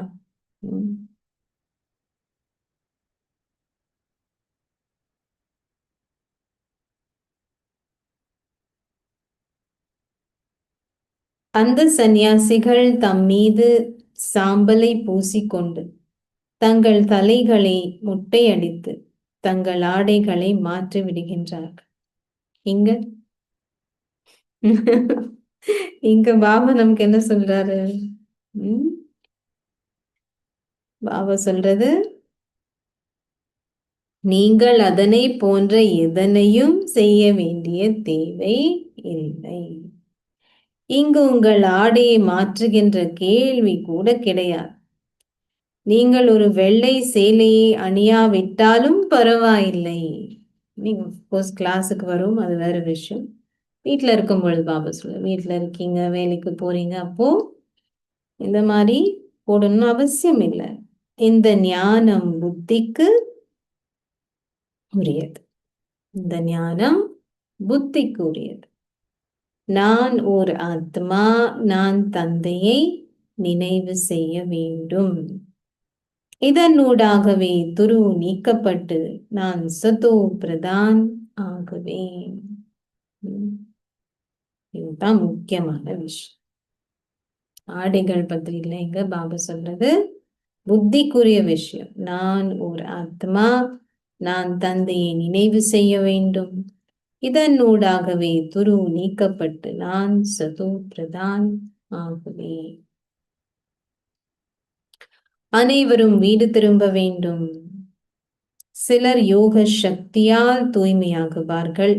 அந்த சந்நியாசிகள் தம் மீது சாம்பலை பூசிக்கொண்டு தங்கள் தலைகளை முட்டையடித்து தங்கள் ஆடைகளை மாற்றி விடுகின்றார்கள். இங்க பாபா நமக்கு என்ன சொல்றாரு? பாபா சொல்றது, நீங்கள் அதனை போன்ற எதனையும் செய்ய வேண்டிய தேவை இல்லை. இங்கு உங்கள் ஆடையை மாற்றுகின்ற கேள்வி கூட கிடையாது. நீங்கள் ஒரு வெள்ளை சேலையை அணியாவிட்டாலும் பரவாயில்லை. நீங்க கிளாஸுக்கு வரும், அது வேற விஷயம். வீட்டில் இருக்கும் பொழுது பாபா சொல்ல, வீட்டில் இருக்கீங்க, வேலைக்கு போறீங்க, அப்போ இந்த மாதிரி போடணும்னு அவசியம் இல்லை. இந்த ஞானம் புத்திக்கு உரியது. இந்த ஞானம் புத்திக்கு உரியது. நான் ஒரு ஆத்மா, நான் தந்தையை நினைவு செய்ய வேண்டும். இதனூடாகவே துரு நீக்கப்பட்டு நான் சதோ பிரதான் ஆகுவேன். இதுதான் முக்கியமான விஷயம். ஆடைகள் பத்தி இல்லைங்க பாபா சொல்றது, புத்திக்குரிய விஷயம். நான் ஒரு ஆத்மா, நான் தந்தையை நினைவு செய்ய வேண்டும். இதனூடாகவே துரு நீக்கப்பட்டு நான் சதோ பிரதான் ஆகுவேன். அனைவரும் வீடு திரும்ப வேண்டும். சிலர் யோக சக்தியால் தூய்மையாகுவார்கள்.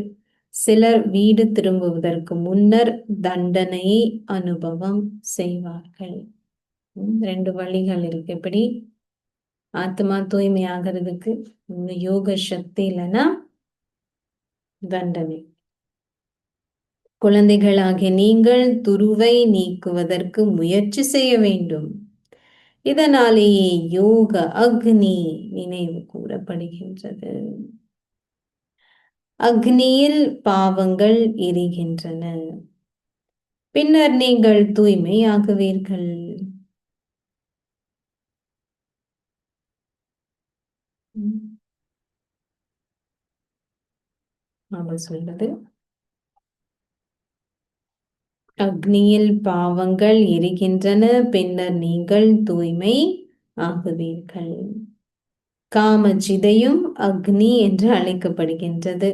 சிலர் வீடு திரும்புவதற்கு முன்னர் தண்டனையை அனுபவம் செய்வார்கள். 2 வழிகள் இருக்கு. எப்படி ஆத்மா தூய்மையாகிறதுக்கு? யோக சக்தி இல்லைன்னா தண்டனை. குழந்தைகளாகிய நீங்கள் துருவை நீக்குவதற்கு முயற்சி செய்ய வேண்டும். இதனாலேயே யோக அக்னி நினைவு கூறப்படுகின்றது. அக்னியில் பாவங்கள் எரிகின்றன. பின்னர் நீங்கள் தூய்மையாகுவீர்கள். அவர் சொல்றது, அக்னியில் பாவங்கள் எரிகின்றன, பின்னர் நீங்கள் தூய்மை ஆகுவீர்கள். காமச்சிதையும் அக்னி என்று அழைக்கப்படுகின்றது.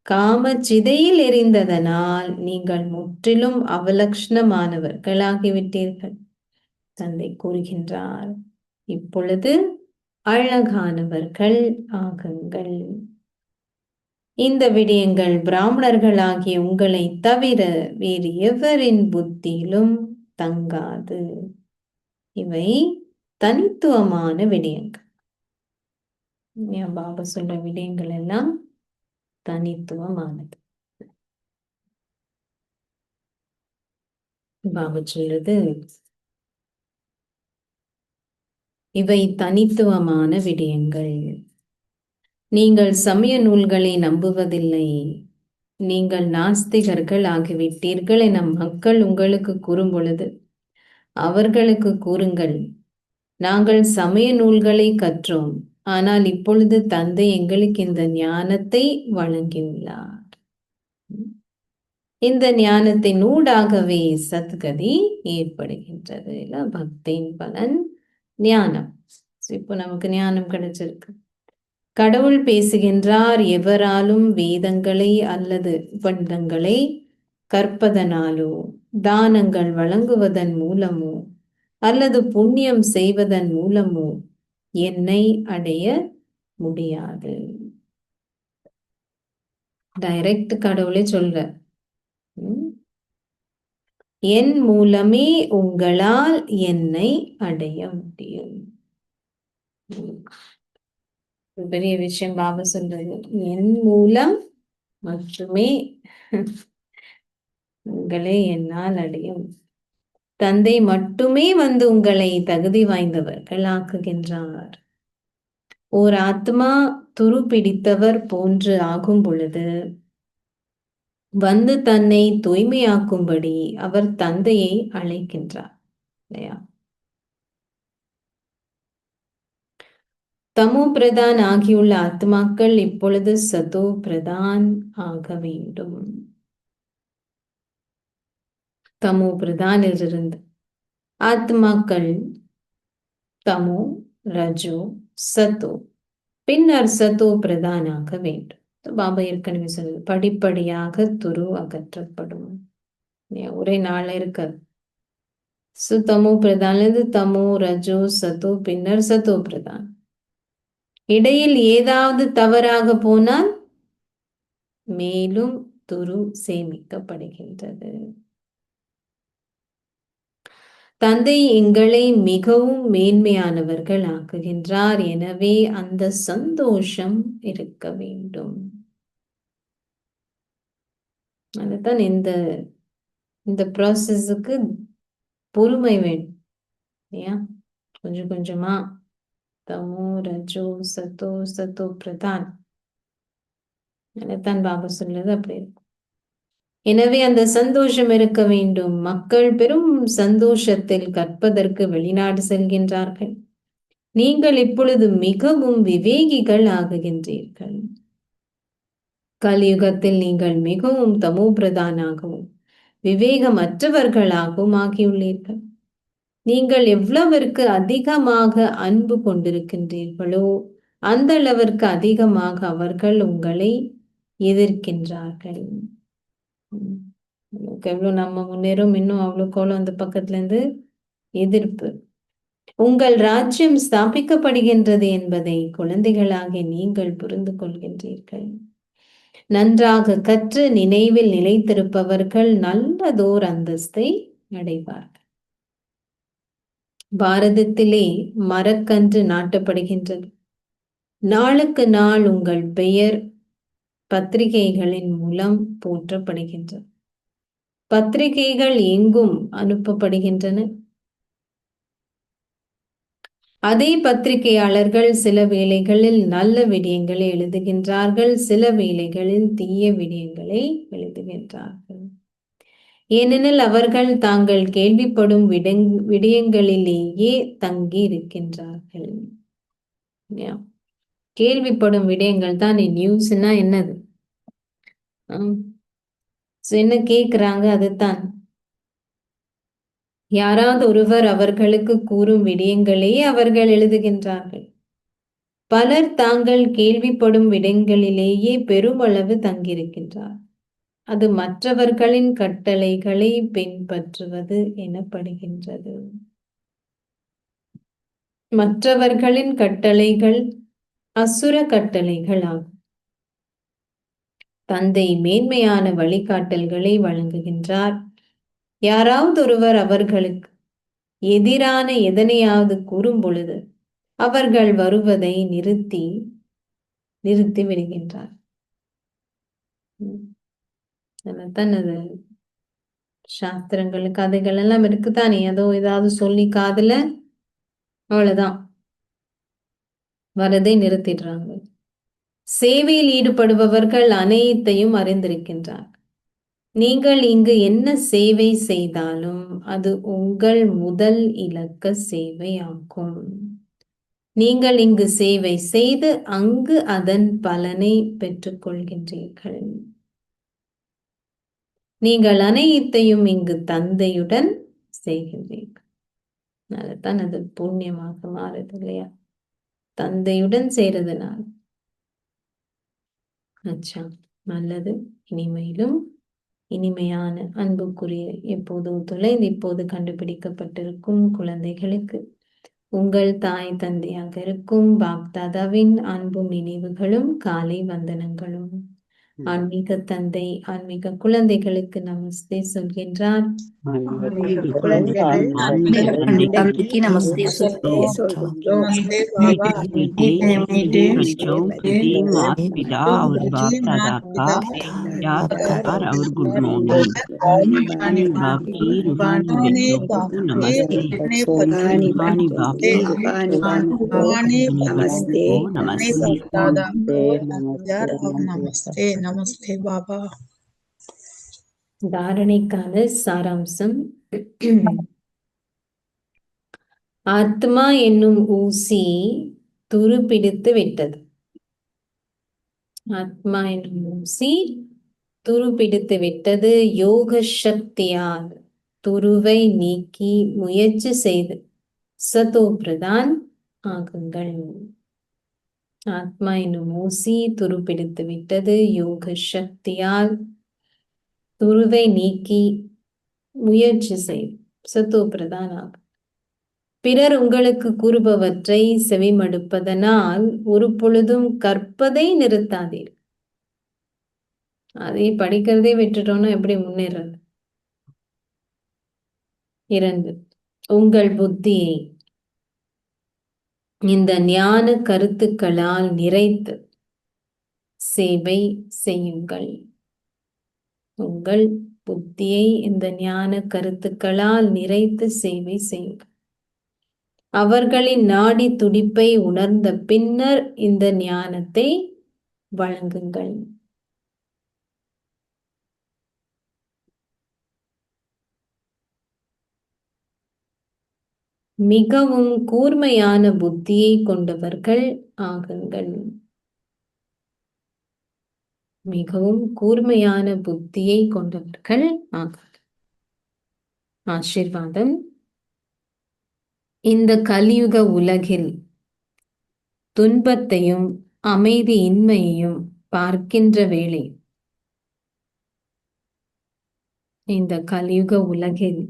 காமச்சிதையில் எரிந்ததனால் நீங்கள் முற்றிலும் அவலட்சணமானவர்களாகிவிட்டீர்கள். தந்தை கூறுகின்றார், இப்பொழுது அழகானவர்கள் ஆகுங்கள். இந்த விடயங்கள் பிராமணர்களாகிய உங்களை தவிர வேறு எவரின் புத்தியிலும் தங்காது. இவை தனித்துவமான விடயங்கள். பாபா சொல்ற விடயங்கள் எல்லாம் தனித்துவமானது. பாபா சொல்றது, இவை தனித்துவமான விடயங்கள். நீங்கள் சமய நூல்களை நம்புவதில்லை, நீங்கள் நாஸ்திகர்கள் ஆகிவிட்டீர்கள் என மக்கள் உங்களுக்கு கூறும் பொழுது அவர்களுக்கு கூறுங்கள், நாங்கள் சமய நூல்களை கற்றோம், ஆனால் இப்பொழுது தந்தை எங்களுக்கு இந்த ஞானத்தை வழங்கியுள்ளார். இந்த ஞானத்தின் ஊடாகவே சத்கதி ஏற்படுகின்றது. இல்ல, பக்தியின் பலன் ஞானம். இப்போ நமக்கு ஞானம் கிடைச்சிருக்கு. கடவுள் பேசுகின்றார், எவராலும் வேதங்களை அல்லது உபநிடதங்களை கற்பதனாலோ தானங்கள் வழங்குவதன் மூலமோ அல்லது புண்ணியம் செய்வதன் மூலமோ என்னை அடைய முடியாது. டைரக்ட் கடவுளே சொல்ற, என் மூலமே உங்களால் என்னை அடைய முடியும். பெரிய விஷயம் பாபா சொல்றது, என் மூலம் மட்டுமே உங்களை என்னால் அடையும். தந்தை மட்டுமே வந்து உங்களை தகுதி வாய்ந்தவர்கள் ஆக்குகின்றார். ஓர் ஆத்மா துரு பிடித்தவர் போன்று ஆகும் பொழுது வந்து தன்னை தூய்மையாக்கும்படி அவர் தந்தையை அழைக்கின்றார். இல்லையா? தமோ பிரதான் ஆகியுள்ள ஆத்மாக்கள் இப்பொழுது சதோ பிரதான் ஆக வேண்டும். தமோ பிரதானிலிருந்து ஆத்மாக்கள் தமோ, ரஜோ, சத்தோ, பின்னர் சத்தோ பிரதானாக வேண்டும். பாபா ஏற்கனவே சொன்னது, படிப்படியாக துரு அகற்றப்படும். ஒரே நாள் இருக்காது. தமோ பிரதான்லேருந்து தமோ, ரஜோ, சத்தோ, பின்னர் சத்தோ பிரதான். இடையில் ஏதாவது தவறாக போனால் மேலும் துரு சேமிக்கப்படுகின்றது. தந்தை எங்களை மிகவும் மேன்மையானவர்கள் ஆக்குகின்றார். எனவே அந்த சந்தோஷம் இருக்க வேண்டும். அதுதான் இந்த ப்ராசஸுக்கு பொறுமை வேணும். ஏன் கொஞ்சம் கொஞ்சமா தமோ ரஜோ சத்தோ சத்தோ பிரதான், அதைத்தான் பாபா சொல்லுது. அப்படி இருக்கும். எனவே அந்த சந்தோஷம் இருக்க வேண்டும். மக்கள் பெரும் சந்தோஷத்தில் கற்பதற்கு வெளிநாடு செல்கின்றார்கள். நீங்கள் இப்பொழுது மிகவும் விவேகிகள் ஆகுகின்றீர்கள். கலியுகத்தில் நீங்கள் மிகவும் தமோ பிரதானாகவும் விவேகமற்றவர்களாகவும் ஆகியுள்ளீர்கள். நீங்கள் எவ்வளவிற்கு அதிகமாக அன்பு கொண்டிருக்கின்றீர்களோ அந்த அளவிற்கு அதிகமாக அவர்கள் உங்களை எதிர்க்கின்றார்கள். எவ்வளவு நம்ம முன்னேறும், இன்னும் அவ்வளவுக்கோளும் அந்த பக்கத்துல இருந்து எதிர்ப்பு. உங்கள் ராஜ்யம் ஸ்தாபிக்கப்படுகின்றது என்பதை குழந்தைகளாகிய நீங்கள் புரிந்து கொள்கின்றீர்கள். நன்றாக கற்று நினைவில் நிலைத்திருப்பவர்கள் நல்லதோர் அந்தஸ்தை அடைவார்கள். பாரதத்திலே மரக்கன்று நாட்டப்படுகின்றது. நாளுக்கு நாள் உங்கள் பெயர் பத்திரிகைகளின் மூலம் போற்றப்படுகின்றது. பத்திரிகைகள் எங்கும் அனுப்பப்படுகின்றன. அதே பத்திரிகையாளர்கள் சில வேளைகளில் நல்ல விடயங்களை எழுதுகின்றார்கள், சில வேளைகளில் தீய விடயங்களை எழுதுகின்றார்கள். ஏனெனில் அவர்கள் தாங்கள் கேள்விப்படும் விடயங்களிலேயே தங்கி இருக்கின்றார்கள். கேள்விப்படும் விடயங்கள் தான் நியூஸ்னா என்னது, என்ன கேட்கிறாங்க, அதுதான். யாராவது ஒருவர் அவர்களுக்கு கூறும் விடயங்களையே அவர்கள் எழுதுகின்றார்கள். பலர் தாங்கள் கேள்விப்படும் விடயங்களிலேயே பெருமளவு தங்கியிருக்கின்றார். அது மற்றவர்களின் கட்டளைகளை பின்பற்றுவது எனப்படுகின்றது. மற்றவர்களின் கட்டளைகள் அசுர கட்டளைகள் ஆகும். தந்தை மேன்மையான வழிகாட்டல்களை வழங்குகின்றார். யாராவது ஒருவர் அவர்களுக்கு எதிரான எதனையாவது கூறும் பொழுது அவர்கள் வருவதை நிறுத்தி விடுகின்றார். தான் அது சாஸ்திரங்கள் கதைகள் எல்லாம் இருக்குதானே, ஏதோ ஏதாவது சொல்லி காதுல அவ்வளவுதான் வரதை நிறுத்திடுறாங்க. சேவையில் ஈடுபடுபவர்கள் அனைத்தையும் அறிந்திருக்கின்றார். நீங்கள் இங்கு என்ன சேவை செய்தாலும் அது உங்கள் முதல் இலக்க சேவை ஆகும். நீங்கள் இங்கு சேவை செய்து அங்கு அதன் பலனை பெற்றுக் கொள்கின்றீர்கள். நீங்கள் அனைத்தையும் இங்கு தந்தையுடன் செய்கின்றீர்கள். அதுதான் அது புண்ணியமாக மாறுது இல்லையா, தந்தையுடன் செய்யறதுனால. அச்சா, நல்லது. இனிமையிலும் இனிமையான அன்புக்குரிய எப்போதோ தொலைந்து இப்போது கண்டுபிடிக்கப்பட்டிருக்கும் குழந்தைகளுக்கு உங்கள் தாய் தந்தையாக இருக்கும் பாப்தாதாவின் அன்பும் நினைவுகளும் காலை வந்தனங்களும். ஆன்மீக தந்தை ஆன்மீக குழந்தைகளுக்கு நமஸ்தே சொல்கின்றார். நமஸ்தே பாபா. தாரணைக்கான சாராம்சம். ஆத்மா என்னும் ஊசி துருப்பிடித்து விட்டது. ஆத்மா என்னும் ஊசி துருப்பிடித்து விட்டது. யோக சக்தியால் துருவை நீக்கி முயற்சி செய்து சதோ பிரதான் ஆகுங்கள். ஆத்மா என்னும் ஊசி துருப்பிடித்து விட்டது. யோக சக்தியால் துருவை நீக்கி முயற்சி செய்து சத்தோ பிரதான் ஆகும். பிறர் உங்களுக்கு கூறுபவற்றை செவிமடுப்பதனால் ஒரு பொழுதும் கற்பதை நிறுத்தாதீர். அதை படிக்கிறதே விட்டுட்டோம்னா எப்படி முன்னேறது? 2, உங்கள் புத்தியை இந்த ஞான கருத்துக்களால் நிறைத்து சேவை செய்யுங்கள். உங்கள் புத்தியை இந்த ஞான கருத்துக்களால் நிறைத்து சேவை செய்யுங்கள். அவர்களின் நாடி துடிப்பை உணர்ந்த பின்னர் இந்த ஞானத்தை வழங்குங்கள். மிகவும் கூர்மையான புத்தியை கொண்டவர்கள் ஆகுங்கள். மிகவும் கூர்மையான புத்தியை கொண்டவர்கள் ஆகுங்கள். ஆசீர்வாதம். இந்த கலியுக உலகில் துன்பத்தையும் அமைதியின்மையையும் பார்க்கின்ற வேளை, இந்த கலியுக உலகில்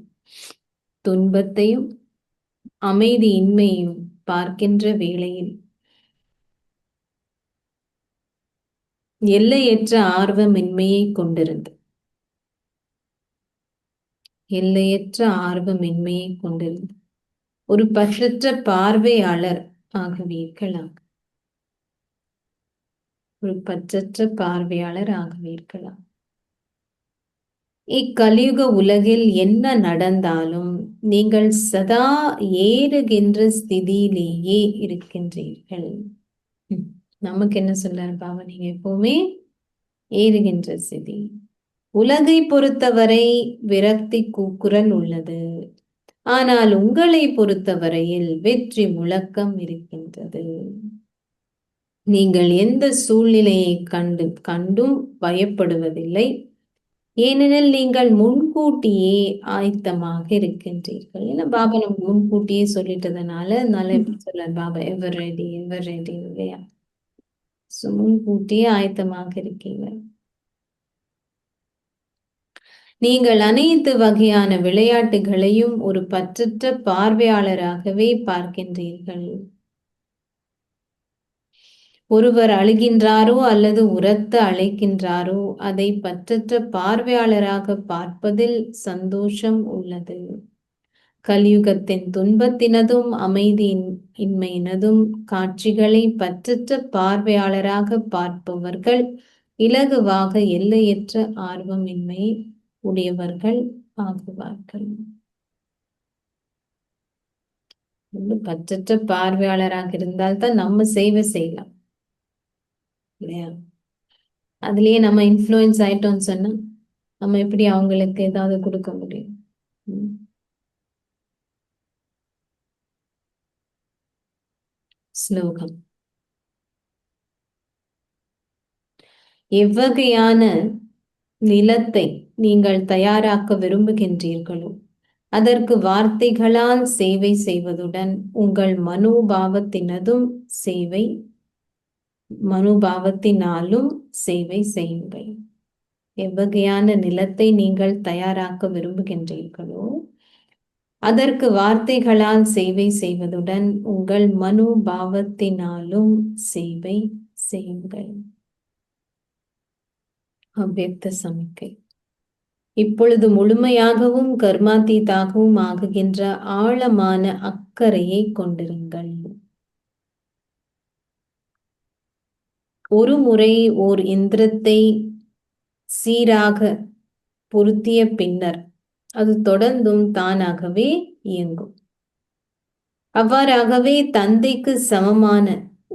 துன்பத்தையும் அமைதியின்மையையும் பார்க்கின்ற வேளையில் எல்லையற்ற ஆர்வமின்மையை கொண்டிருந்து ஒரு பற்றற்ற பார்வையாளர் ஆகுவீர்களா? ஒரு பற்றற்ற பார்வையாளர் ஆகுவீர்களா? இக்கலியுக உலகில் என்ன நடந்தாலும் நீங்கள் சதா ஏறுகின்ற ஸ்திதியிலேயே இருக்கின்றீர்கள். நமக்கு என்ன சொல்றாரு பாபா? நீங்க எப்பவுமே ஏறுகின்ற ஸ்திதி. உலகை பொறுத்தவரை விரக்தி கூக்குரல் உள்ளது. ஆனால் உங்களை பொறுத்தவரையில் வெற்றி முழக்கம் இருக்கின்றது. நீங்கள் எந்த சூழ்நிலையை கண்டும் பயப்படுவதில்லை. ஏனெனில் நீங்கள் முன்கூட்டியே ஆயத்தமாக இருக்கின்றீர்கள். ஏன்னா பாபா நம்ம முன்கூட்டியே சொல்லிட்டதுனால எப்படி சொல்றாரு பாபா? எவர் ரெடி இல்லையா? முன்கூட்டியே ஆயத்தமாக இருக்கீங்க. நீங்கள் அனைத்து வகையான விளையாட்டுகளையும் ஒரு பற்றற்ற பார்வையாளராகவே பார்க்கின்றீர்கள். ஒருவர் அழுகின்றாரோ அல்லது உரத்து அழைக்கின்றாரோ அதை பற்றற்ற பார்வையாளராக பார்ப்பதில் சந்தோஷம் உள்ளது. கலியுகத்தின் துன்பத்தினதும் அமைதியின்மையினதும் காட்சிகளை பற்றற்ற பார்வையாளராக பார்ப்பவர்கள் இலகுவாக எல்லையற்ற ஆர்வமின்மை உடையவர்கள் ஆகுவார்கள். பற்றற்ற பார்வையாளராக இருந்தால்தான் நம்ம சேவை செய்யலாம் இல்லையா? அதுலயே நம்ம இன்ஃப்ளூயன்ஸ் ஆயிட்டோம்னு சொன்னா நம்ம எப்படி அவங்களுக்கு ஏதாவது கொடுக்க முடியும்? ஸ்லோகம். எவ்வகையான நிலத்தை நீங்கள் தயாராக்க விரும்புகின்றீர்களோ அதற்கு வார்த்தைகளால் சேவை செய்வதுடன் உங்கள் மனோபாவத்தினாலும் சேவை செய்யுங்கள். எவ்வகையான நிலத்தை நீங்கள் தயாராக்க விரும்புகின்றீர்களோ அதற்கு வார்த்தைகளால் சேவை செய்வதுடன் உங்கள் மனோபாவத்தினாலும் சேவை செய்யுங்கள். அவ்வியக்த சமிக்கை. இப்பொழுது முழுமையாகவும் கர்மாத்தீதாகவும் ஆகுகின்ற ஆழமான அக்கறையை கொண்டிருங்கள். ஒரு முறை ஓர் இந்திரத்தை சீராக பொருத்திய பின்னர் அது தொடர்ந்தும் தானாகவே இயங்கும். அவ்வாறாகவே தந்தைக்கு சமமான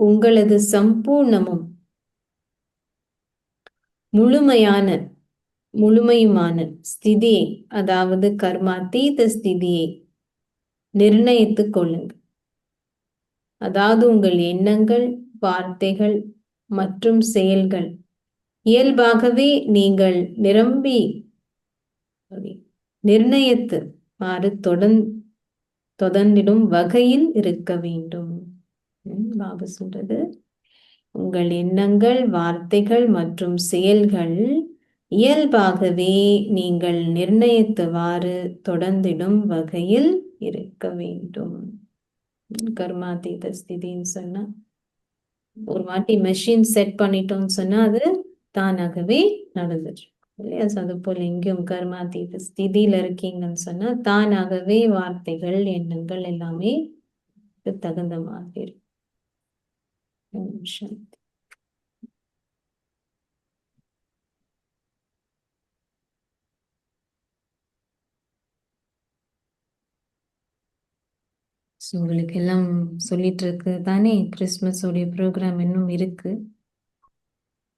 உங்களது சம்பூர்ணமும் முழுமையுமான ஸ்திதியை, அதாவது கர்மாத்தீத ஸ்திதியை நிர்ணயித்துக் கொள்ளுங்கள். அதாவது உங்கள் எண்ணங்கள், வார்த்தைகள் மற்றும் செயல்கள் இயல்பாகவே நீங்கள் நிர்ணயித்து தொடர்ந்திடும் வகையில் இருக்க வேண்டும். பாபா சொல்றது, உங்கள் எண்ணங்கள், வார்த்தைகள் மற்றும் செயல்கள் இயல்பாகவே நீங்கள் நிர்ணயித்தவாறு தொடர்ந்திடும் வகையில் இருக்க வேண்டும். கர்மாதீத ஸ்திதின்னு சொன்னா ஒரு வாட்டி மெஷின் செட் பண்ணிட்டோம்னு சொன்னா அது தானாகவே நடந்துடும் இல்லையா? அது போல இங்கேயும் கர்மாதீத ஸ்திதியில இருக்கீங்கன்னு சொன்னா தானாகவே வார்த்தைகள் எண்ணங்கள் எல்லாமே தகுந்த மாதிரி இருக்கும். உங்களுக்கு எல்லாம் சொல்லிட்டு இருக்கு தானே, கிறிஸ்மஸ் உடைய ப்ரோக்ராம் இன்னும் இருக்கு.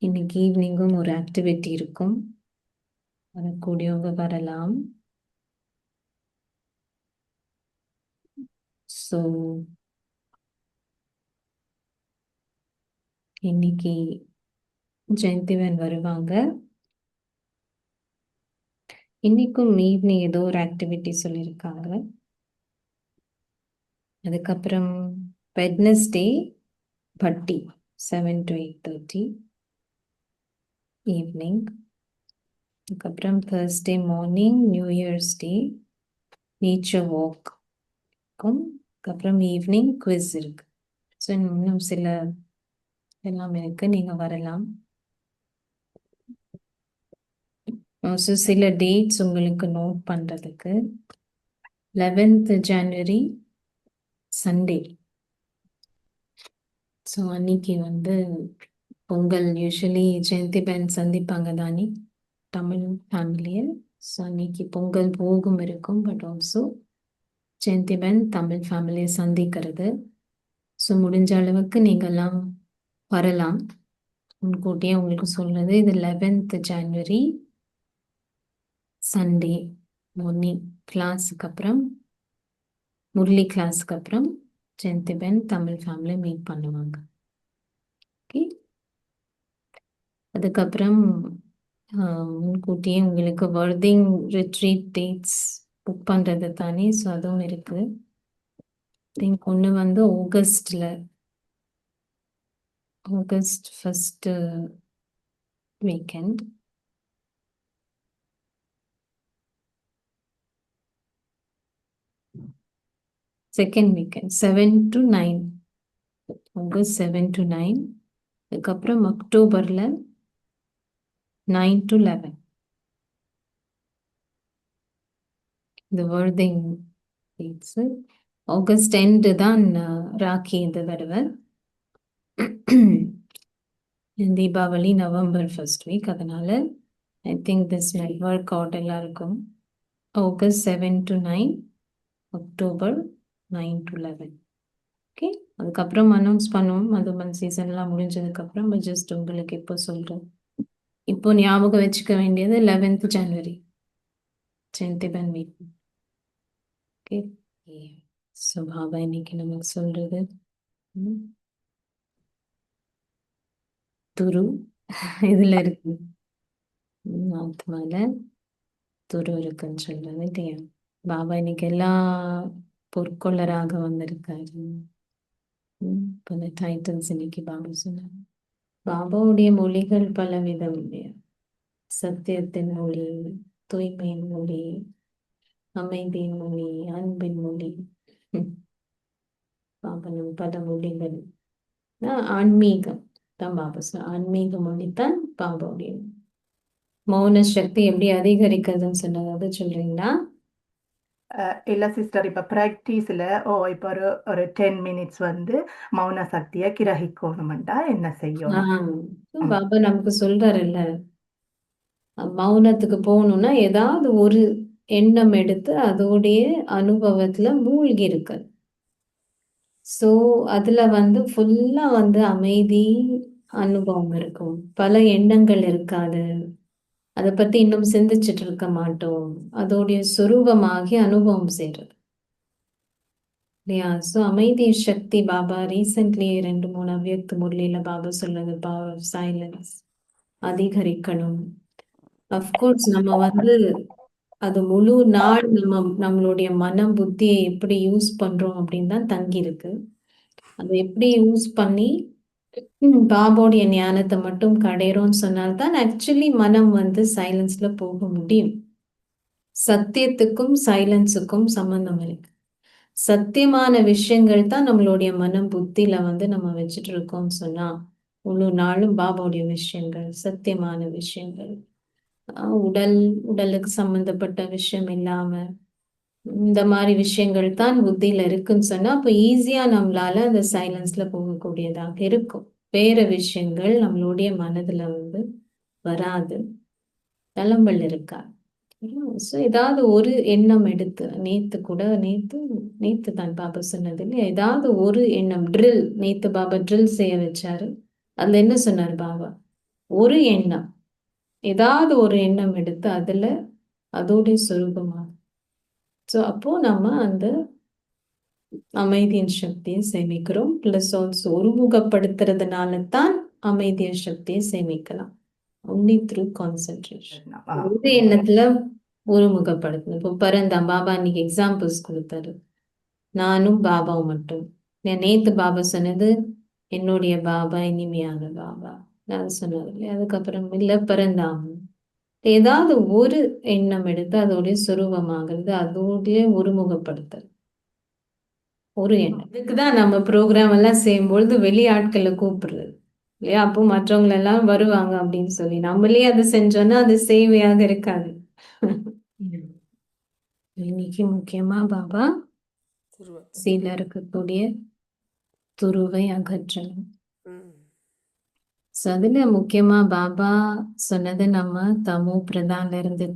இன்னைக்கு ஈவினிங்கும் ஒரு ஆக்டிவிட்டி இருக்கும், வரக்கூடியவங்க வரலாம். ஸோ இன்னைக்கு ஜெயந்திவன் வருவாங்க. இன்னைக்கும் ஈவினிங் ஏதோ ஒரு ஆக்டிவிட்டி சொல்லியிருக்காங்க. அதுக்கப்புறம் வெட்னஸ்டே பட்டி 7 to 8:30 ஈவினிங். அதுக்கப்புறம் Thursday மார்னிங் நியூ இயர்ஸ் டே நேச்சர் வாக். அதுக்கப்புறம் ஈவினிங் குவிஸ் இருக்கு. ஸோ இன்னும் சில எல்லாம் இருக்கு, நீங்க வரலாம். ஸோ சில டேட்ஸ் உங்களுக்கு நோட் பண்றதுக்கு 11th January சண்டே. ஸோ அன்னைக்கு பொங்கல் யூஸ்வலி ஜெயந்திபன் சந்திப்பாங்க தானே தமிழ் ஃபேமிலியில். ஸோ அன்னைக்கு பொங்கல் போகும் இருக்கும், பட் ஆல்சோ ஜெயந்திபன் தமிழ் ஃபேமிலியை சந்திக்கிறது. ஸோ முடிஞ்ச அளவுக்கு நீங்கள்லாம் வரலாம். முன்கூட்டியே உங்களுக்கு சொல்றது, இது 11th January சண்டே மார்னிங் கிளாஸுக்கு அப்புறம், முரளி கிளாஸுக்கு அப்புறம் ஜெயந்திபன் தமிழ் ஃபேமிலி மீட் பண்ணுவாங்க. ஓகே, அதுக்கப்புறம் முன்கூட்டியே உங்களுக்கு வர்திங் ரிட்ரீட் டேட்ஸ் புக் பண்ணுறது தானே. ஸோ அதுவும் இருக்குது. திங்க் ஒன்று August first weekend, second weekend 7 to 9, August 7 to 9. அதுக்கப்புறம் அக்டோபரில் 9 to 11. இந்த வர்திங் டேட்ஸு ஆகஸ்ட் எண்டு தான் ராக்கி இந்த தடவை. தீபாவளி நவம்பர் ஃபர்ஸ்ட் வீக், அதனால I think this might work out எல்லாருக்கும். August 7 to 9, October 9 to 11. Okay, அதுக்கப்புறம் அனௌன்ஸ் பண்ணுவோம். மதுமன் சீசன்லாம் முடிஞ்சதுக்கப்புறம் ஜஸ்ட் உங்களுக்கு இப்போ சொல்கிறேன். இப்போ ஞாபகம் வச்சுக்க வேண்டியது 11th January ஜெயந்திபன் வீக். ஓகே, ஸோ பாபா இன்னைக்கு நமக்கு சொல்றது துரு இதுல இருக்கு, ஆத்மால துரு இருக்குன்னு சொல்றது இல்லையா? பாபா இன்னைக்கு எல்லா பொற்கொள்ளராக வந்திருக்காரு. பல டைட்டில்ஸ் இன்னைக்கு பாபா சொன்னார். பாபாவுடைய மொழிகள் பலவிதம் இல்லையா? சத்தியத்தின் மொழி, தூய்மையின் மொழி, அமைதியின் மொழி, அன்பின் மொழி. பாபனும் பல மொழிகள். ஆன்மீகம் தான் பாபா சொன்ன, ஆன்மீக மொழி தான் பாபாவுடைய. மௌன சக்தி எப்படி அதிகரிக்கிறதுன்னு சொன்னது சொல்றீங்களா? இல்ல சிஸ்டர், இப்ப பிராக்டிஸ்ல இப்ப ஒரு 10 minutes மௌன சக்தியை கிரகிக்கணும்டா என்ன செய்யணும்? பாபா நமக்கு சொல்றாருல்ல, மௌனத்துக்கு போகணும்னா ஏதாவது ஒரு எண்ணம் எடுத்து அதோடைய அனுபவத்துல மூழ்கி இருக்கு. ஸோ அதுல ஃபுல்லா அமைதி அனுபவம் இருக்கும், பல எண்ணங்கள் இருக்காது, அதை பத்தி இன்னும் சிந்திச்சுட்டு இருக்க மாட்டோம், அதோடைய சுரூபமாகி அனுபவம் செய்யறது இல்லையா? ஸோ அமைதி சக்தி பாபா ரீசென்ட்லி 2-3 அவ்வியக்த முரளியில பாபா சொல்றது, பவர் ஆஃப் சைலன்ஸ் அதிகரிக்கணும். அஃப்கோர்ஸ் நம்ம அது முழு நாள் நம்மளுடைய மனம் புத்தியை எப்படி யூஸ் பண்றோம் அப்படின்னு தான் தங்கி இருக்கு. அதை எப்படி யூஸ் பண்ணி பாபாவுடைய ஞானத்தை மட்டும் கடையிறோம்னு சொன்னால்தான் ஆக்சுவலி மனம் சைலன்ஸ்ல போக முடியும். சத்தியத்துக்கும் சைலன்ஸுக்கும் சம்பந்தம் இருக்கு. சத்தியமான விஷயங்கள் தான் நம்மளுடைய மனம் புத்தியில வந்து நம்ம வச்சுட்டு இருக்கோம்னு சொன்னா முழு நாளும் பாபாவுடைய விஷயங்கள், சத்தியமான விஷயங்கள், உடலுக்கு சம்பந்தப்பட்ட விஷயம் இல்லாம இந்த மாதிரி விஷயங்கள் தான் புத்தியில இருக்குன்னு சொன்னா அப்ப ஈஸியா நம்மளால அந்த சைலன்ஸ்ல போகக்கூடியதாக இருக்கும். வேற விஷயங்கள் நம்மளுடைய மனதுல வந்து வராது, தளம்பல் இருக்கா. ஸோ ஏதாவது ஒரு எண்ணம் எடுத்து நேத்து தான் பாபா சொன்னது இல்லையா, ஏதாவது ஒரு எண்ணம் ட்ரில், நேத்து பாபா ட்ரில் செய்ய வச்சாரு. அதுல என்ன சொன்னார் பாபா, ஒரு எண்ணம், ஏதாவது ஒரு எண்ணம் எடுத்து அதுல அதோடைய சொரூபமா. ஸோ அப்போ நம்ம அந்த அமைதியின் சக்தியை சேமிக்கிறோம். பிளஸ் ஆல்சோ ஒருமுகப்படுத்துறதுனால தான் அமைதியின் சக்தியை சேமிக்கலாம். Only through concentration. ஒரு எண்ணத்துல ஒருமுகப்படுத்தணும். இப்போ பரந்தாம் பாபா இன்னைக்கு எக்ஸாம்பிள்ஸ் கொடுத்தாரு, நானும் பாபாவும் மட்டும். நேத்து பாபா சொன்னது என்னுடைய பாபா இனிமையான பாபா, நான் சொன்னது இல்லையா. அதுக்கப்புறம் இல்ல பரந்தாம், ஏதாவது ஒரு எண்ணம் எடுத்து அதோடைய சுரூபமாகிறது, அதோடைய ஒருமுகப்படுத்தல் ஒரு எண்ணம். இதுக்குதான் நம்ம ப்ரோக்ராம் எல்லாம் செய்யும்பொழுது வெளியாட்களை கூப்பிடுறது இல்லையா. அப்போ மற்றவங்க எல்லாம் வருவாங்க அப்படின்னு சொல்லி நம்மளே அதை செஞ்சோன்னா அது சேவையாக இருக்காது. இன்னைக்கு முக்கியமா பாபா சீல இருக்கக்கூடிய துருவை அகற்றணும். அதுல முக்கியமா பாபா சொன்னது நம்ம தமோ பிரதான்ல இருந்து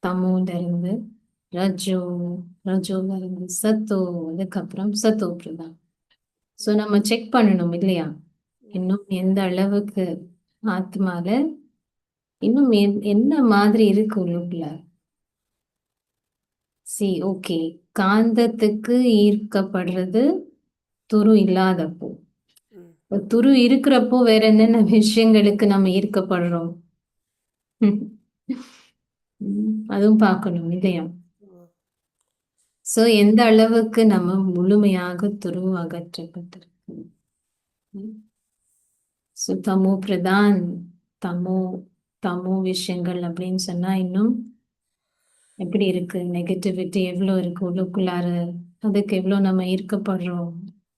தமோல இருந்து ரஜோல இருந்து சத்தோ, அதுக்கப்புறம் சத்தோ பிரதான். சோ நம்ம செக் பண்ணணும் இல்லையா, இன்னும் எந்த அளவுக்கு ஆத்மால இன்னும் என்ன மாதிரி இருக்கு உள்ளுக்குள்ள. ஓகே, காந்தத்துக்கு ஈர்க்கப்படுறது துரு இல்லாதப்போ. துரு இருக்கிறப்போ வேற என்னென்ன விஷயங்களுக்கு நம்ம ஈர்க்கப்படுறோம் அதுவும் பார்க்கணும் இல்லையா. சோ எந்த அளவுக்கு நம்ம முழுமையாக துரு அகற்றப்பட்டிருக்கு. தமோ பிரதான், தமோ விஷயங்கள் அப்படின்னு சொன்னா இன்னும் எப்படி இருக்கு, நெகட்டிவிட்டி எவ்வளவு இருக்கு உள்ளுக்குள்ளார, அதுக்கு எவ்வளவு நம்ம ஈர்க்கப்படுறோம்.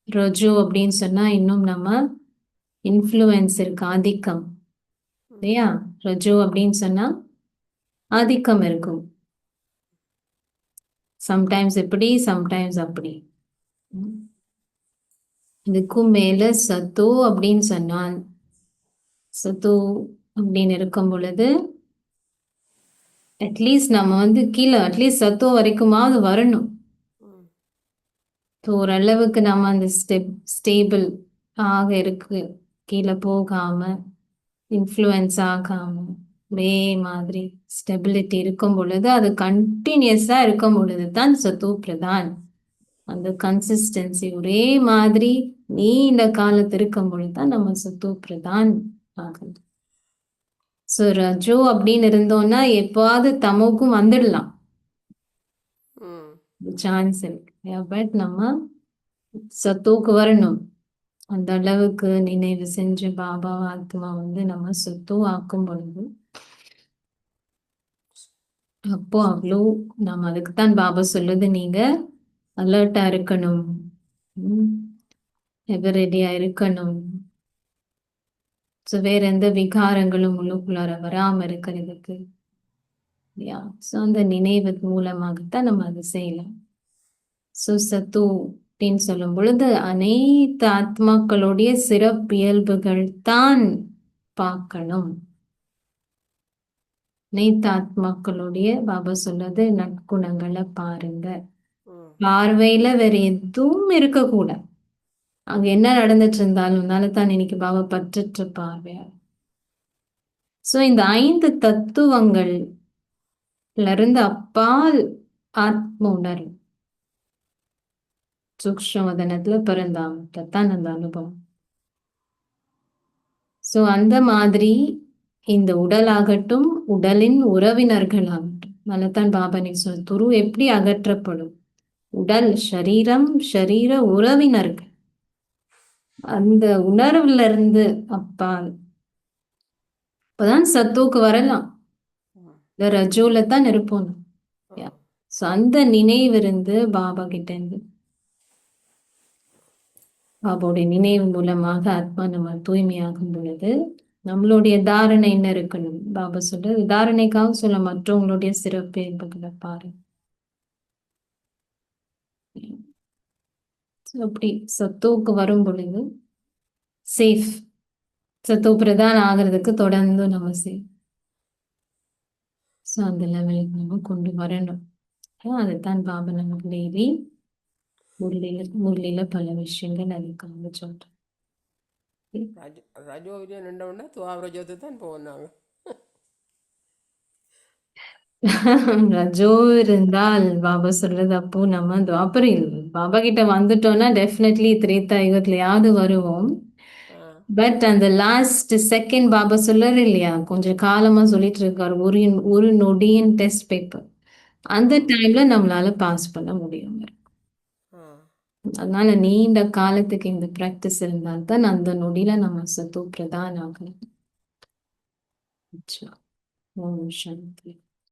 ரஜோ அப்படின்னு சொன்னா இன்னும் நம்ம இன்ஃப்ளூயன்ஸ் இருக்கு, ஆதிக்கம் இல்லையா. ரஜோ அப்படின்னு சொன்னா ஆதிக்கம் இருக்கும், சம்டைம்ஸ் இப்படி சம்டைம்ஸ் அப்படி. இதுக்கும் மேல சத்தோ அப்படின்னு சொன்னால், சத்தோ அப்படின்னு இருக்கும் பொழுது அட்லீஸ்ட் நம்ம வந்து கீழே அட்லீஸ்ட் சத்தோ வரைக்குமாவது வரணும். ஓரளவுக்கு நம்ம அந்த ஸ்டேபிள் ஆக இருக்கு, கீழே போகாம இன்ஃப்ளூயன்ஸ் ஆகாம ஒரே மாதிரி ஸ்டெபிலிட்டி இருக்கும் பொழுது, அது கண்டினியூஸா இருக்கும் பொழுது தான் சத்தோ பிரதான். அந்த கன்சிஸ்டன்சி ஒரே மாதிரி நீண்ட காலத்து இருக்கும் பொழுதுதான் நம்ம சத்தோ பிரதான் ஆகுது. ஸோ ரஜோ அப்படின்னு இருந்தோம்னா எப்பாவது தமோக்கும் வந்துடலாம், சான்ஸ் இருக்கு. பட் நம்ம சத்தோக்கு வரணும். அந்த அளவுக்கு நினைவு செஞ்சு பாபா ஆத்மா வந்து நம்ம சத்தோ ஆக்கும் பொழுது, அப்போ அவ்வளோ நம்ம அதுக்குத்தான் பாபா சொல்லுது, நீங்க அலர்ட்டா இருக்கணும், எவரெடியா இருக்கணும். ஸோ வேற எந்த விகாரங்களும் உள்ளுக்குள்ளார வராம இருக்கிறதுக்கு இல்லையா. ஸோ அந்த நினைவு மூலமாகத்தான் நம்ம அதை செய்யலாம். ஸோ சத்து அப்படின்னு சொல்லும் பொழுது அனைத்து ஆத்மாக்களுடைய சிறப்பியல்புகள் தான் பார்க்கணும். அனைத்து ஆத்மாக்களுடைய பாபா சொல்றது நற்குணங்களை பாருங்க. பார்வையில வேற எதுவும் இருக்கக்கூடாது, அங்க என்ன நடந்துட்டு இருந்தாலும் தான் இன்னைக்கு பாபா பற்றற்ற பார்வையா. சோ இந்த 5 தத்துவங்கள் இருந்து அப்பால் ஆத்ம உணர்வு சூக்ஷ்மவதனத்துல பிறந்தாமத்தான் அந்த அனுபவம். சோ அந்த மாதிரி இந்த உடலாகட்டும், உடலின் உறவினர்கள் ஆகட்டும், நல்லதான் பாபா நீ சொல் துரு எப்படி அகற்றப்படும். உடல் ஷரீரம், ஷரீர உறவினர்கள், அந்த உணர்வுல இருந்து அப்பால் இப்பதான் சத்துவுக்கு வரலாம். இந்த ரஜோல தான் இருப்போம். ஸோ அந்த நினைவு இருந்து பாபா கிட்ட இருந்து பாபாவுடைய நினைவு மூலமாக ஆத்மா நம்ம தூய்மையாகும் பொழுது நம்மளுடைய தாரணை என்ன இருக்கணும்? பாபா சொல்றது தாரணைக்காக சொல்ல மற்றவங்களுடைய சிறப்பு என்பதை பாரு. அப்படி சத்துவுக்கு வரும் பொழுது சேஃப் சத்து பிரதான் ஆகிறதுக்கு தொடர்ந்து நம்ம சேஃப். ஸோ அந்த லெவலுக்கு நம்ம கொண்டு வரணும். அதுதான் பாபா நமக்கு டெய்லி முரளியில பல விஷயங்கள் அதுக்காக சொல்றேன். ரஜோவிலே நின்றவுடனே துவாபர ஜோதி தான் போனாங்க. ரஜோ இருந்தால் பாபா சொல்றது அப்போ நம்ம துவாபரம் பாபா கிட்ட வந்துட்டோம்னா டெஃபினெட்லி திரேதா யுகத்திலயாவது வருவோம். பட் அந்த லாஸ்ட் செகண்ட் பாபா சொல்லறது இல்லையா, கொஞ்சம் காலமா சொல்லிட்டு இருக்காரு, ஒரு நொடியின் டெஸ்ட் பேப்பர். அந்த டைம்ல நம்மளால பாஸ் பண்ண முடியும். அதனால நீண்ட காலத்துக்கு இந்த பிராக்டிஸ் இருந்தால்தான் அந்த நொடியில நம்ம சத்து பிரதான் ஆகணும். ஓம் சாந்தி.